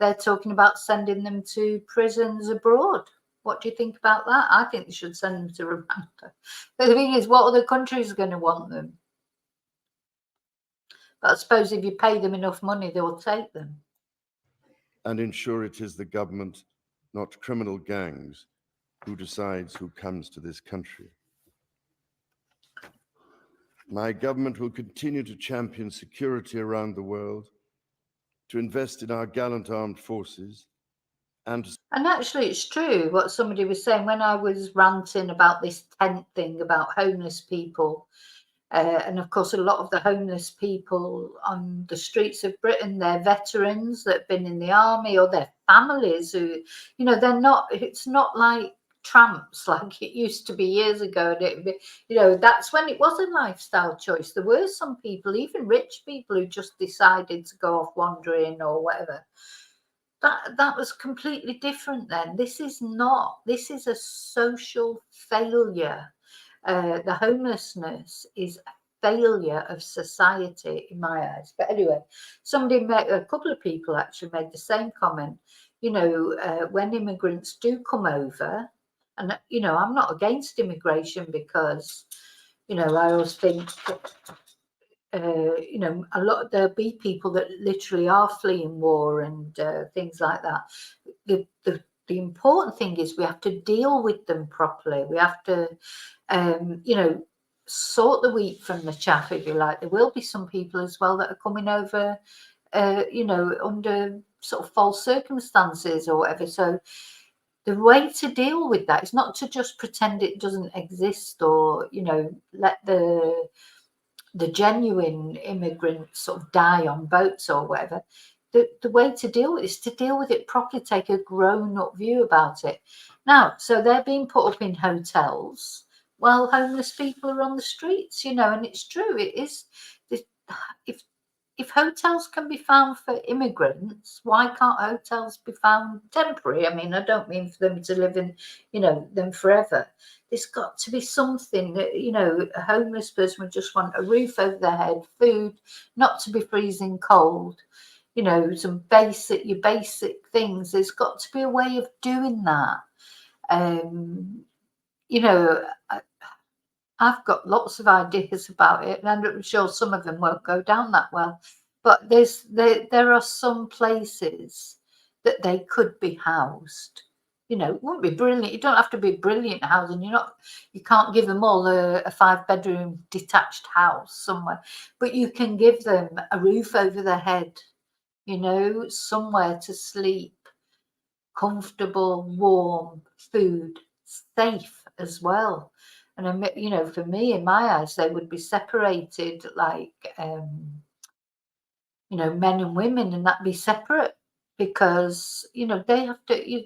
They're talking about sending them to prisons abroad. What do you think about that? I think they should send them to Rwanda. But the thing is, what other countries are going to want them? But I suppose if you pay them enough money, they'll take them. And ensure it is the government, not criminal gangs, who decides who comes to this country. My government will continue to champion security around the world, to invest in our gallant armed forces, and actually, it's true what somebody was saying when I was ranting about this tent thing about homeless people. And of course, a lot of the homeless people on the streets of Britain, they're veterans that have been in the army, or their families who, you know, it's not like tramps like it used to be years ago. And you know, that's when it was a lifestyle choice. There were some people, even rich people, who just decided to go off wandering or whatever. that was completely different then. This is not. This is a social failure. The homelessness is a failure of society in my eyes. But anyway, a couple of people actually made the same comment. You know, when immigrants do come over, and you know, I'm not against immigration because, you know, I always think, you know, there'll be people that literally are fleeing war and things like that. The important thing is we have to deal with them properly. We have to, you know, sort the wheat from the chaff, if you like. There will be some people as well that are coming over, you know, under sort of false circumstances or whatever. So the way to deal with that is not to just pretend it doesn't exist, or, you know, let the genuine immigrants sort of die on boats or whatever. The way to deal with it is to deal with it properly, take a grown-up view about it. Now, so they're being put up in hotels while homeless people are on the streets, you know, and it's true. It is. If hotels can be found for immigrants, why can't hotels be found temporary? I mean, I don't mean for them to live in, you know, them forever. There's got to be something that, you know, a homeless person would just want a roof over their head, food, not to be freezing cold, you know, some your basic things. There's got to be a way of doing that. You know, I've got lots of ideas about it, and I'm sure some of them won't go down that well. But there are some places that they could be housed. You know, it wouldn't be brilliant. You don't have to be brilliant housing. You can't give them all a 5-bedroom detached house somewhere, but you can give them a roof over their head. You know, somewhere to sleep, comfortable, warm, food, safe as well. And you know, for me, in my eyes, they would be separated, like, you know, men and women, and that be separate, because, you know, they have to.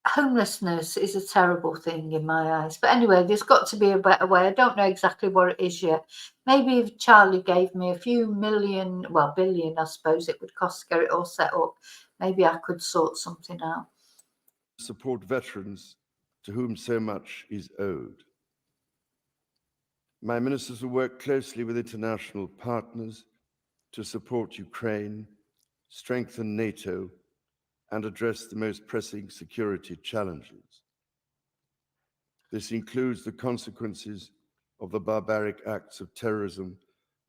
Homelessness is a terrible thing in my eyes. But anyway, there's got to be a better way. I don't know exactly what it is yet. Maybe if Charlie gave me a few million, well, billion, I suppose it would cost to get it all set up. Maybe I could sort something out. Support veterans to whom so much is owed. My ministers will work closely with international partners to support Ukraine, strengthen NATO, and address the most pressing security challenges. This includes the consequences of the barbaric acts of terrorism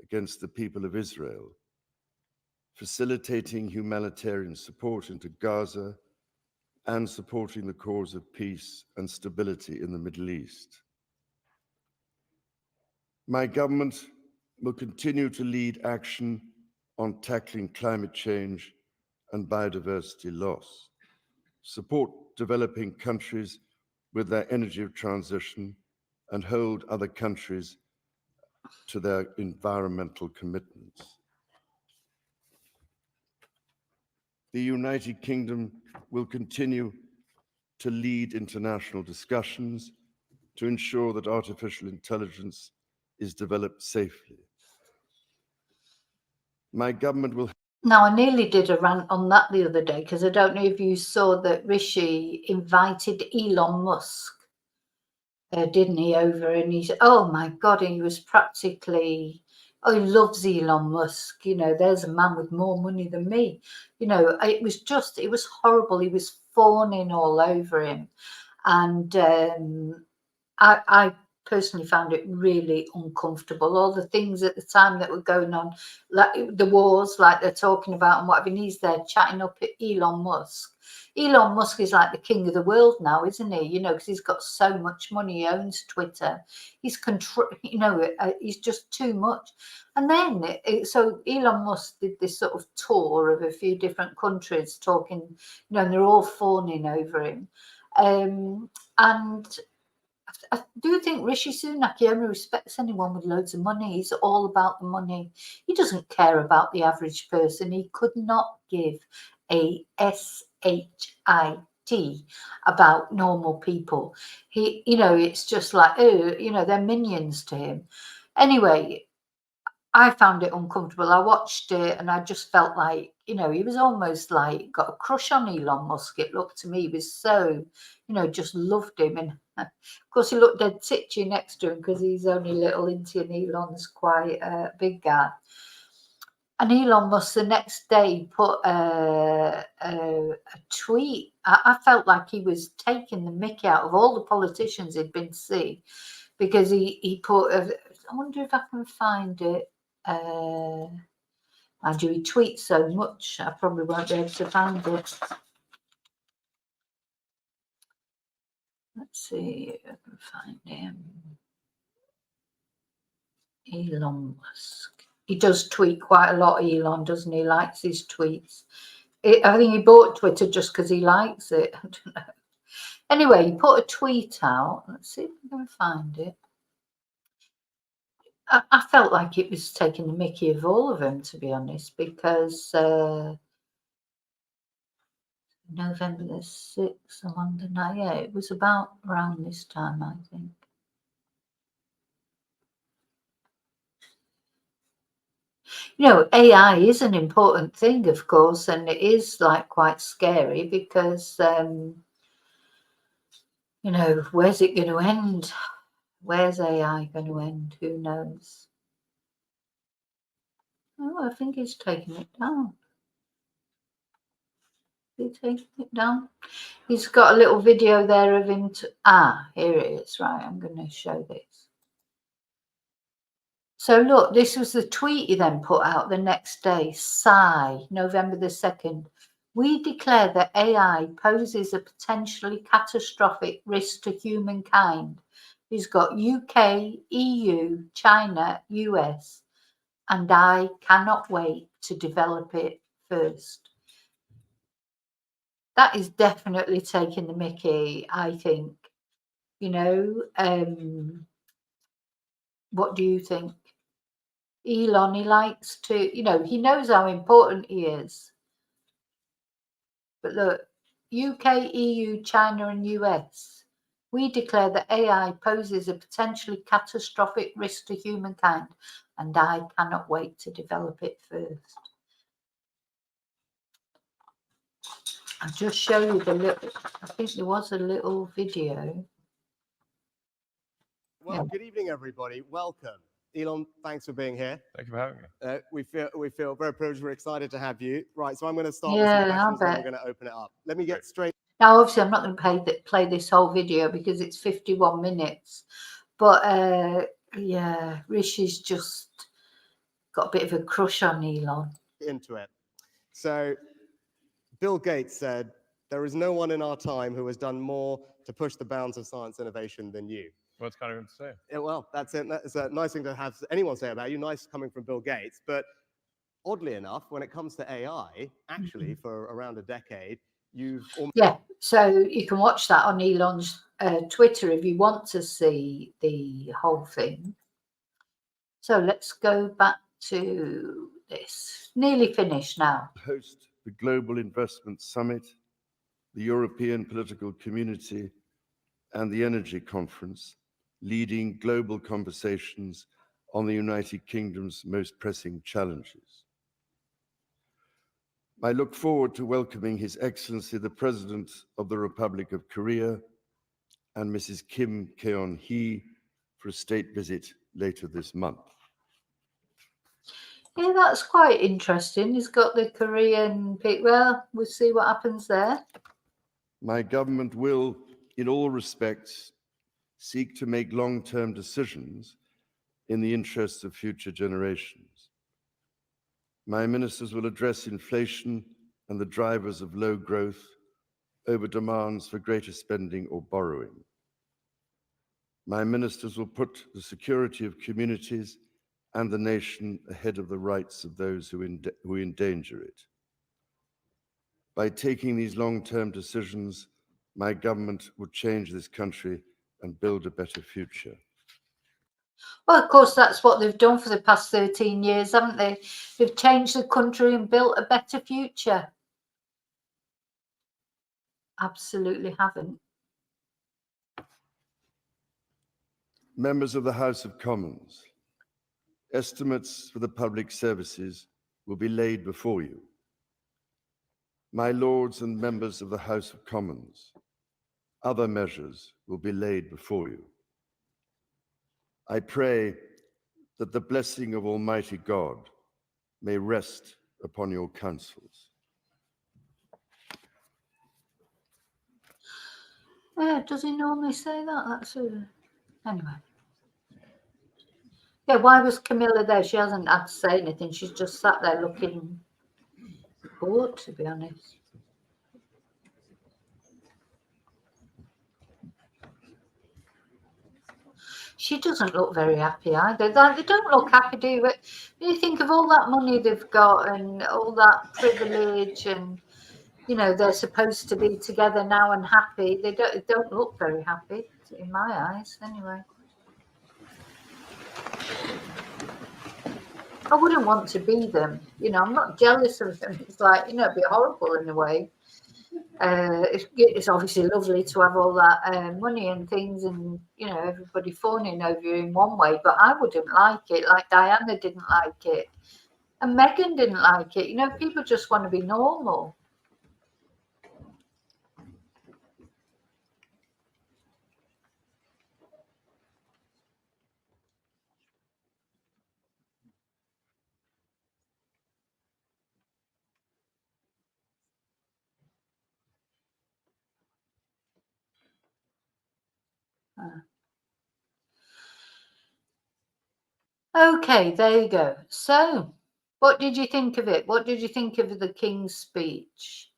against the people of Israel, facilitating humanitarian support into Gaza, and supporting the cause of peace and stability in the Middle East. My government will continue to lead action on tackling climate change and biodiversity loss, support developing countries with their energy transition, and hold other countries to their environmental commitments. The United Kingdom will continue to lead international discussions to ensure that artificial intelligence is developed safely. My government will... Now, I nearly did a rant on that the other day, because I don't know if you saw that Rishi invited Elon Musk, didn't he, over, and he said, oh my God, he was practically, oh, he loves Elon Musk, you know, there's a man with more money than me. You know, it was horrible. He was fawning all over him. And I personally found it really uncomfortable. All the things at the time that were going on, like the wars, like they're talking about, and whatever, and he's there chatting up at Elon Musk. Elon Musk is like the king of the world now, isn't he? You know, because he's got so much money. He owns Twitter. He's you know, he's just too much. And then, so Elon Musk did this sort of tour of a few different countries, talking, you know, and they're all fawning over him. And I do think Rishi Sunak, he only respects anyone with loads of money. He's all about the money. He doesn't care about the average person. He could not give a SHIT about normal people. He, you know, it's just like, oh, you know, they're minions to him. Anyway, I found it uncomfortable. I watched it and I just felt like, you know, he was almost like got a crush on Elon Musk. It looked to me, he was so, you know, just loved him. And of course, he looked dead titchy next to him because he's only little inty and Elon's quite a big guy. And Elon Musk the next day put a tweet. I felt like he was taking the mickey out of all the politicians he'd been to see, because he put, I wonder if I can find it. Mind you, he tweets so much, I probably won't be able to find it. Let's see if I can find him. Elon Musk. He does tweet quite a lot, Elon, doesn't he? Likes his tweets. I think he bought Twitter just because he likes it. I don't know. Anyway, he put a tweet out. Let's see if I can find it. I felt like it was taking the mickey of all of them, to be honest, because November the 6th, I wonder now. Yeah, it was about around this time, I think. You know, AI is an important thing, of course, and it is like quite scary because, you know, where's it going to end? Where's AI going to end? Who knows? Oh, I think he's taking it down. Is he taking it down? He's got a little video there of him. Here it is. Right, I'm going to show this. So look, this was the tweet he then put out the next day. Sigh, November the 2nd. We declare that AI poses a potentially catastrophic risk to humankind. He's got UK, EU, China, US, and I cannot wait to develop it first. That is definitely taking the mickey, I think. You know, what do you think? Elon, he likes to, you know, he knows how important he is. But look, UK, EU, China, and US, we declare that AI poses a potentially catastrophic risk to humankind, and I cannot wait to develop it first. I'll just show you the little, I think there was a little video. Well, good evening, everybody. Welcome. Elon, thanks for being here. Thank you for having me. We feel very privileged. We're excited to have you. Right, so I'm going to start with Yeah, some I questions and bet. we're going to open it up. Let me get straight. Now, obviously, I'm not going to play this whole video because it's 51 minutes. But yeah, Rishi's just got a bit of a crush on Elon. Into it. So Bill Gates said, there is no one in our time who has done more to push the bounds of science innovation than you. Well, it's kind of good to say. Yeah, well, that's it. That's a nice thing to have anyone say about you. Nice coming from Bill Gates. But oddly enough, when it comes to AI, actually, for around a decade, you've almost... Yeah, so you can watch that on Elon's Twitter if you want to see the whole thing. So let's go back to this. Nearly finished now. Host the Global Investment Summit, the European Political Community, and the Energy Conference, leading global conversations on the United Kingdom's most pressing challenges. I look forward to welcoming His Excellency the President of the Republic of Korea and Mrs. Kim Keon-hee for a state visit later this month. Yeah, that's quite interesting. He's got the Korean pick. Well, we'll see what happens there. My government will, in all respects, seek to make long-term decisions in the interests of future generations. My ministers will address inflation and the drivers of low growth over demands for greater spending or borrowing. My ministers will put the security of communities and the nation ahead of the rights of those who endanger it. By taking these long-term decisions, my government will change this country and build a better future. Well, of course, that's what they've done for the past 13 years, haven't they? They've changed the country and built a better future. Absolutely haven't. Members of the House of Commons, estimates for the public services will be laid before you. My lords and members of the House of Commons, other measures will be laid before you. I pray that the blessing of Almighty God may rest upon your counsels. Does he normally say that? That's anyway. Yeah, why was Camilla there? She hasn't had to say anything. She's just sat there looking bored, to be honest. She doesn't look very happy either. They don't look happy, do you? You think of all that money they've got and all that privilege, and you know they're supposed to be together now and happy. They don't look very happy in my eyes, anyway. I wouldn't want to be them. You know, I'm not jealous of them. It's like, you know, it'd be horrible in a way. It's obviously lovely to have all that money and things, and you know everybody fawning over you in one way, but I wouldn't like it. Like Diana didn't like it, and Meghan didn't like it. You know, people just want to be normal. Okay, there you go. So, what did you think of it? What did you think of the King's speech?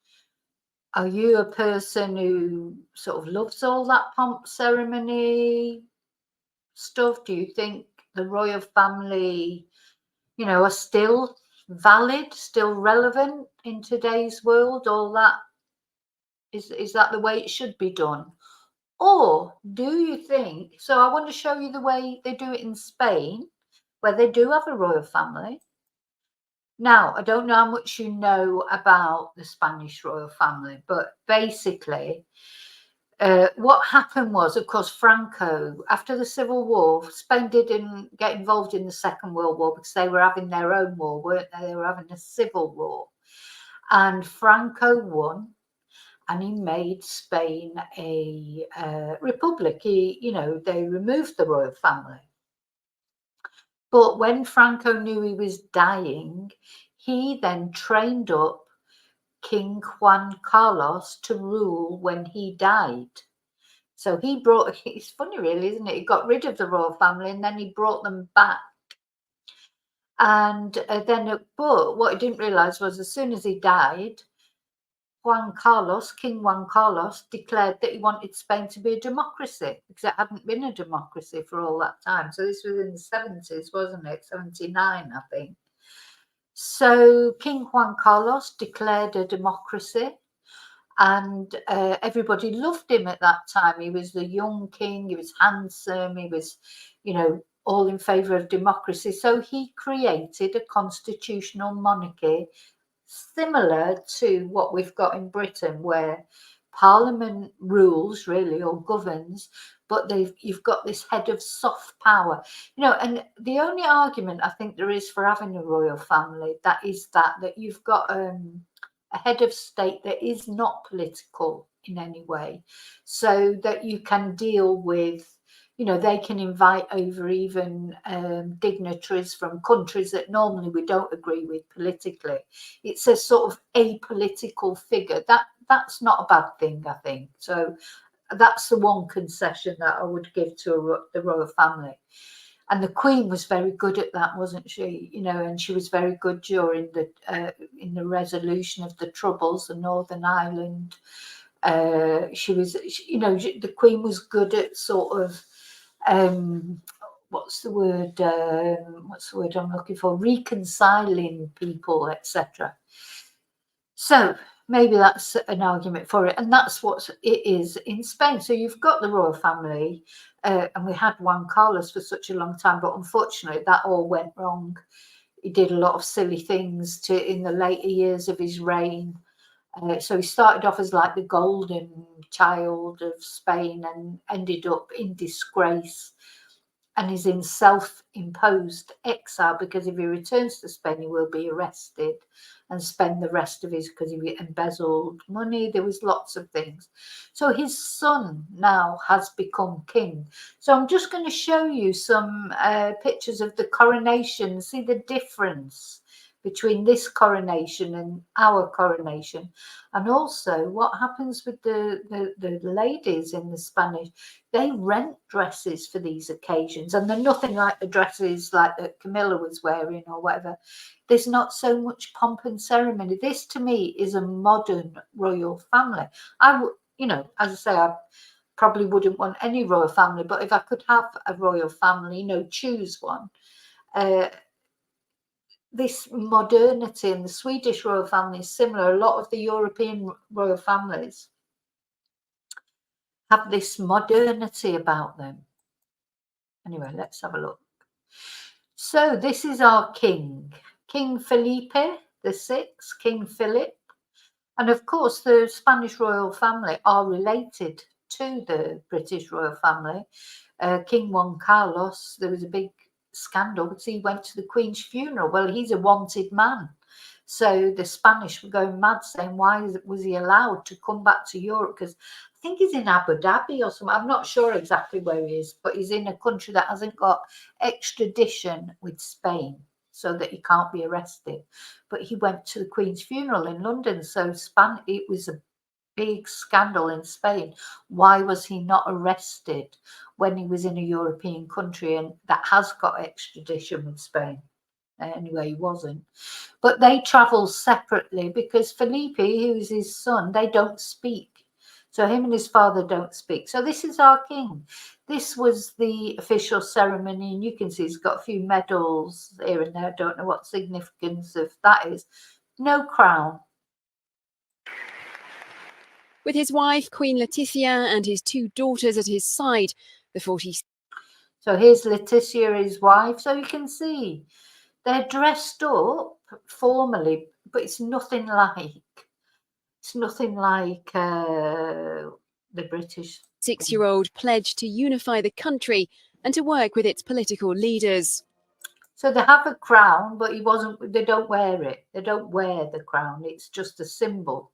Are you a person who sort of loves all that pomp ceremony stuff? Do you think the royal family, you know, are still valid, still relevant in today's world? All that is that the way it should be done? Or do you think, so I want to show you the way they do it in Spain, where they do have a royal family. Now, I don't know how much you know about the Spanish royal family, but basically what happened was, of course, Franco, after the Civil War, Spain didn't get involved in the Second World War because they were having their own war, weren't they? They were having a civil war. And Franco won, and he made Spain a republic. You know, they removed the royal family. But when Franco knew he was dying, he then trained up King Juan Carlos to rule when he died. So he brought, it's funny really, isn't it? He got rid of the royal family and then he brought them back. And but what he didn't realise was as soon as he died, King Juan Carlos declared that he wanted Spain to be a democracy because it hadn't been a democracy for all that time. So this was in the 70s, wasn't it? 79, I think. So King Juan Carlos declared a democracy, and everybody loved him at that time. He was the young king, he was handsome, he was, you know, all in favour of democracy. So he created a constitutional monarchy similar to what we've got in Britain, where Parliament rules really or governs, but you've got this head of soft power, you know. And the only argument I think there is for having a royal family, that is that you've got a head of state that is not political in any way, so that you can deal with, you know, they can invite over even dignitaries from countries that normally we don't agree with politically. It's a sort of apolitical figure. That's not a bad thing, I think. So that's the one concession that I would give to the royal family. And the Queen was very good at that, wasn't she? You know, and she was very good during in the resolution of the Troubles, the Northern Ireland. You know, the Queen was good at sort of, what's the word I'm looking for? Reconciling people, etc. So maybe that's an argument for it, and that's what it is in Spain. So you've got the royal family, and we had Juan Carlos for such a long time, but unfortunately that all went wrong. He did a lot of silly things in the later years of his reign. So he started off as like the golden child of Spain and ended up in disgrace. and is in self-imposed exile, because if he returns to Spain, he will be arrested and spend the rest of his, because he embezzled money. There was lots of things. So his son now has become king. So I'm just going to show you some pictures of the coronation. See the difference between this coronation and our coronation, and also what happens with the ladies in the Spanish. They rent dresses for these occasions, and they're nothing like the dresses like that Camilla was wearing or whatever. There's not so much pomp and ceremony. This to me is a modern royal family. I would, you know, as I say, I probably wouldn't want any royal family, but if I could have a royal family, you know, choose one. This modernity, and the Swedish royal family is similar. A lot of the European royal families have this modernity about them. Anyway, let's have a look. So this is our king, King Felipe VI, King Philip. And of course, the Spanish royal family are related to the British royal family. King Juan Carlos, there was a big scandal because he went to the Queen's funeral. Well, he's a wanted man. So the Spanish were going mad, saying, why was he allowed to come back to Europe? Because I think he's in Abu Dhabi or something. I'm not sure exactly where he is, but he's in a country that hasn't got extradition with Spain, so that he can't be arrested. But he went to the Queen's funeral in London. So it was a big scandal in Spain. Why was he not arrested when he was in a European country and that has got extradition with Spain? Anyway, he wasn't. But they travel separately because Felipe, who's his son, they don't speak. So him and his father don't speak. So this is our king. This was the official ceremony, and you can see he's got a few medals here and there. I don't know what significance of that is. No crown. With his wife, Queen Letizia, and his two daughters at his side, the 40s. So here's Letizia, his wife. So you can see they're dressed up formally, but it's nothing like the British. 6-year-old pledged to unify the country and to work with its political leaders. So they have a crown, but they don't wear it. They don't wear the crown. It's just a symbol.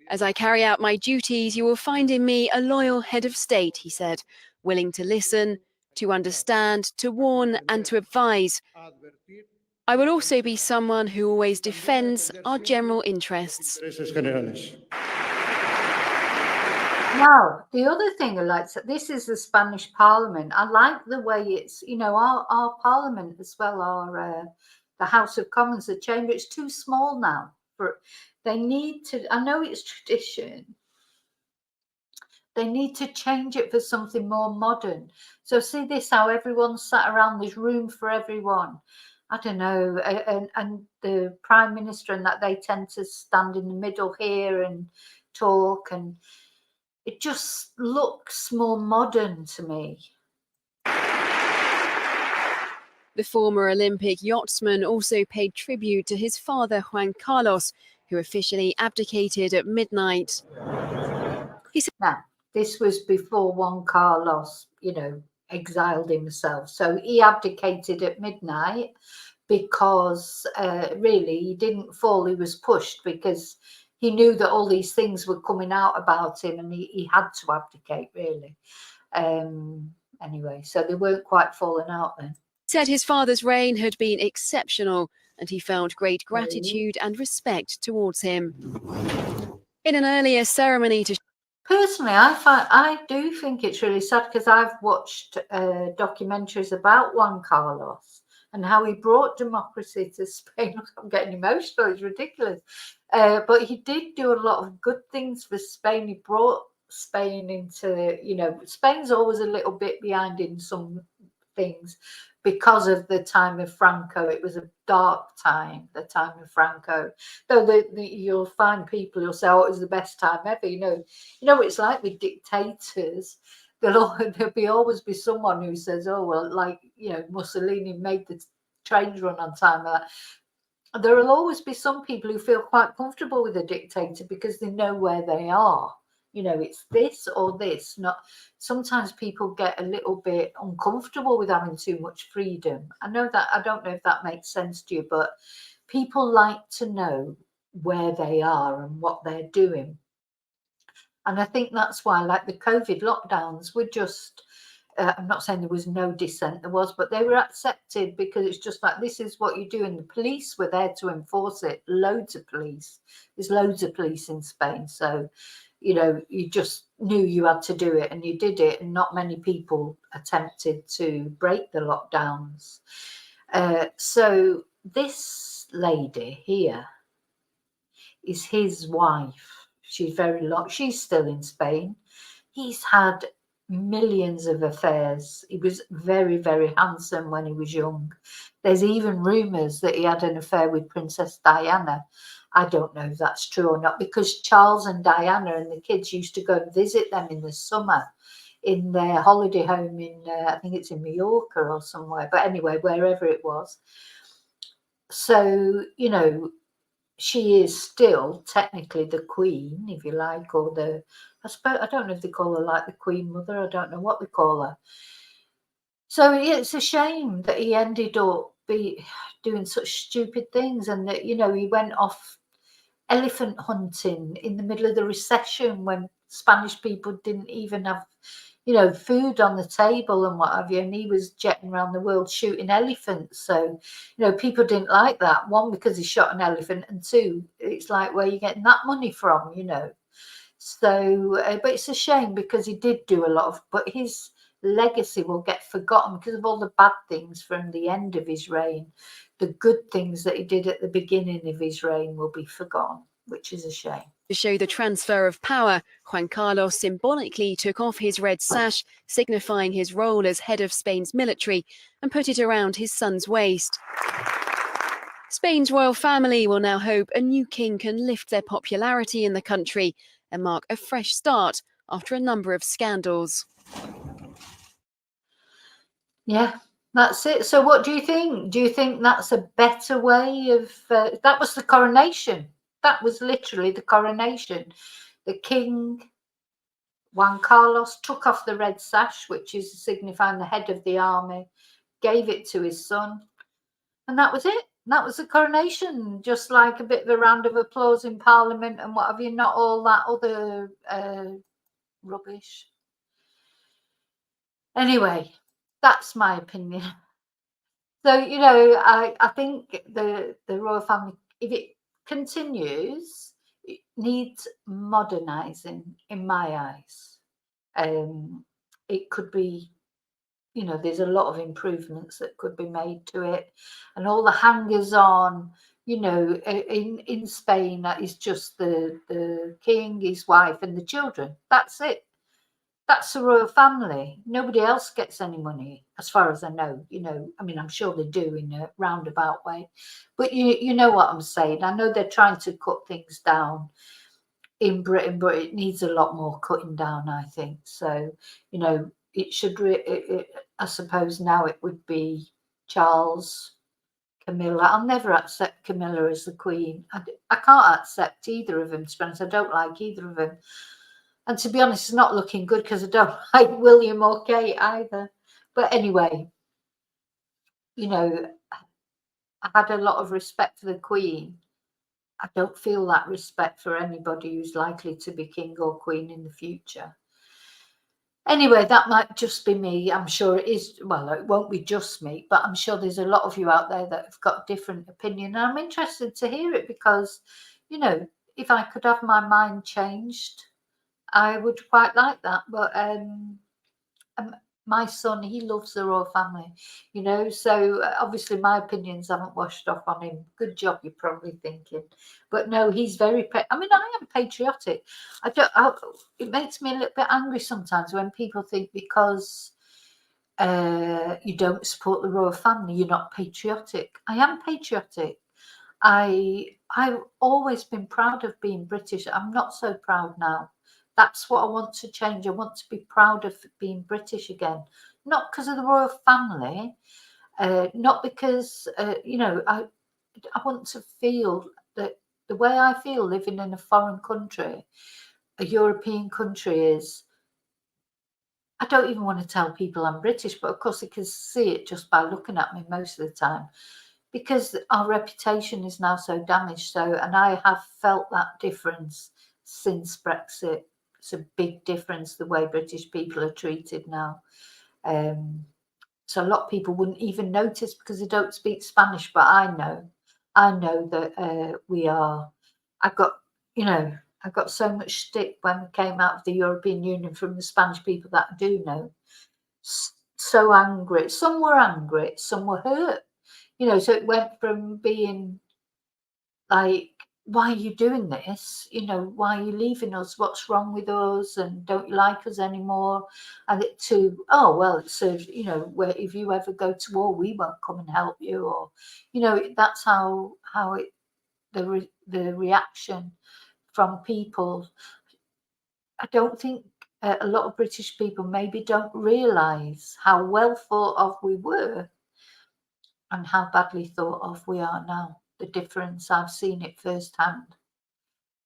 As I carry out my duties, you will find in me a loyal head of state, he said, willing to listen, to understand, to warn, and to advise. I will also be someone who always defends our general interests. Now, the other thing I like, this is the Spanish Parliament. I like the way it's, you know, our Parliament as well, the House of Commons, the Chamber, it's too small now. They need to, I know it's tradition, they need to change it for something more modern. So see this, how everyone's sat around, there's room for everyone. I don't know, and the Prime Minister and that, they tend to stand in the middle here and talk, and it just looks more modern to me. The former Olympic yachtsman also paid tribute to his father, Juan Carlos, who officially abdicated at midnight. He said, now, this was before Juan Carlos, you know, exiled himself. So he abdicated at midnight because really he didn't fall, he was pushed because he knew that all these things were coming out about him, and he had to abdicate, really. Anyway, so they weren't quite falling out then. Said his father's reign had been exceptional, and he felt great gratitude and respect towards him. In an earlier ceremony to... Personally, I do think it's really sad, because I've watched documentaries about Juan Carlos and how he brought democracy to Spain. I'm getting emotional, it's ridiculous. But he did do a lot of good things for Spain. He brought Spain into, you know, Spain's always a little bit behind in some things because of the time of Franco. It was a dark time, the time of Franco. Though you'll find people who'll say, oh, it was the best time ever. You know what it's like with dictators. There'll always be someone who says, oh, well, like, you know, Mussolini made the trains run on time. there will always be some people who feel quite comfortable with a dictator because they know where they are. You know, it's this or this. Not sometimes people get a little bit uncomfortable with having too much freedom. I know that. I don't know if that makes sense to you, but people like to know where they are and what they're doing. And I think that's why, like the COVID lockdowns were just, I'm not saying there was no dissent, there was, but they were accepted because it's just like, this is what you do. And the police were there to enforce it. Loads of police. There's loads of police in Spain. So, you know, you just knew you had to do it and you did it. And not many people attempted to break the lockdowns. So this lady here is his wife. She's she's still in Spain. He's had millions of affairs. He was very, very handsome when he was young. There's even rumours that he had an affair with Princess Diana. I don't know if that's true or not, because Charles and Diana and the kids used to go and visit them in the summer in their holiday home in, I think it's in Mallorca or somewhere, but anyway, wherever it was. So, you know, she is still technically the queen, if you like, or the, I suppose, I don't know if they call her like the queen mother. I don't know what they call her. So it's a shame that he ended up doing such stupid things, and that, you know, he went off elephant hunting in the middle of the recession when Spanish people didn't even have, you know, food on the table and what have you, and he was jetting around the world shooting elephants. So, you know, people didn't like that. One, because he shot an elephant, and two, it's like, where are you getting that money from, you know? So, but it's a shame because he did do a lot of, but his legacy will get forgotten because of all the bad things from the end of his reign. The good things that he did at the beginning of his reign will be forgotten, which is a shame. To show the transfer of power, Juan Carlos symbolically took off his red sash, signifying his role as head of Spain's military, and put it around his son's waist. Spain's royal family will now hope a new king can lift their popularity in the country and mark a fresh start after a number of scandals. Yeah, that's it. So what do you think? Do you think that's a better way of, that was the coronation. That was literally the coronation. The king, Juan Carlos, took off the red sash, which is signifying the head of the army, gave it to his son, and that was it. That was the coronation, just like a bit of a round of applause in Parliament and what have you, not all that other rubbish. Anyway, that's my opinion. So, you know, I think the royal family, if it continues, it needs modernising in my eyes. It could be, you know, there's a lot of improvements that could be made to it, and all the hangers on, you know, in Spain, that is just the king, his wife, and the children. That's it. That's the royal family. Nobody else gets any money, as far as I know. You know, I mean, I'm sure they do in a roundabout way, but you know what I'm saying. I know they're trying to cut things down in Britain, but it needs a lot more cutting down, I think. So, you know, it should. I suppose now it would be Charles, Camilla. I'll never accept Camilla as the queen. I can't accept either of them. To be honest, I don't like either of them. And to be honest, it's not looking good because I don't like William or Kate either. But anyway, you know, I had a lot of respect for the Queen. I don't feel that respect for anybody who's likely to be king or queen in the future. Anyway, that might just be me. I'm sure it is. Well, it won't be just me, but I'm sure there's a lot of you out there that have got a different opinion. And I'm interested to hear it because, you know, if I could have my mind changed, I would quite like that. But my son, he loves the royal family, you know, so obviously my opinions haven't washed off on him. Good job, you're probably thinking. But no, he's very, I mean, I am patriotic. It makes me a little bit angry sometimes when people think because you don't support the royal family, you're not patriotic. I am patriotic. I've always been proud of being British. I'm not so proud now. That's what I want to change. I want to be proud of being British again, not because of the royal family, not because you know, I want to feel that the way I feel living in a foreign country, a European country, is, I don't even want to tell people I'm British, but of course they can see it just by looking at me most of the time, because our reputation is now so damaged. So, and I have felt that difference since Brexit. It's a big difference the way British people are treated now. So a lot of people wouldn't even notice because they don't speak Spanish, but I know that we are. I got so much stick when we came out of the European Union from the Spanish people that I do know. So angry. Some were angry, some were hurt. So it went from being like, why are you doing this? Why are you leaving us? What's wrong with us? And don't you like us anymore? And it to, oh, well, it serves, where if you ever go to war, we won't come and help you. Or, that's how the reaction from people. I don't think a lot of British people maybe don't realise how well thought of we were and how badly thought of we are now. The difference, I've seen it firsthand.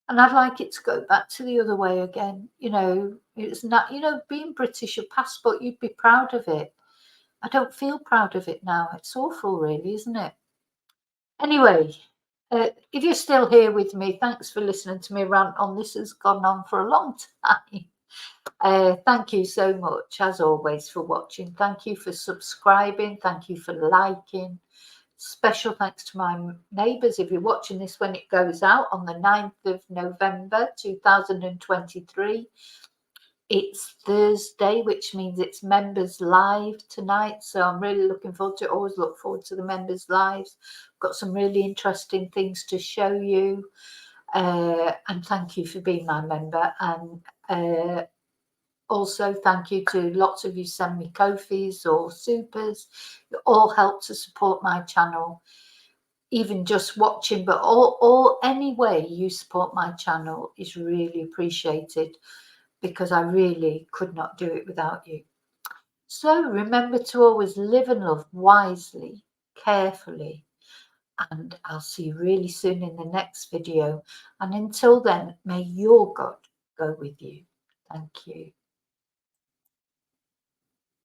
And I'd like it to go back to the other way again. It's not, being British, your passport, you'd be proud of it. I don't feel proud of it now. It's awful, really, isn't it? Anyway, if you're still here with me, thanks for listening to me rant on. This has gone on for a long time. Thank you so much, as always, for watching. Thank you for subscribing. Thank you for liking. Special thanks to my neighbours. If you're watching this when it goes out on the 9th of November 2023, it's Thursday, which means it's Members Live tonight. So I'm really looking forward to it. Always look forward to the Members Lives. Got some really interesting things to show you. And thank you for being my member. And also, thank you to lots of you send me Ko-fis or supers. It all help to support my channel, even just watching, but all any way you support my channel is really appreciated, because I really could not do it without you. So remember to always live and love wisely, carefully, and I'll see you really soon in the next video. And until then, may your God go with you. Thank you.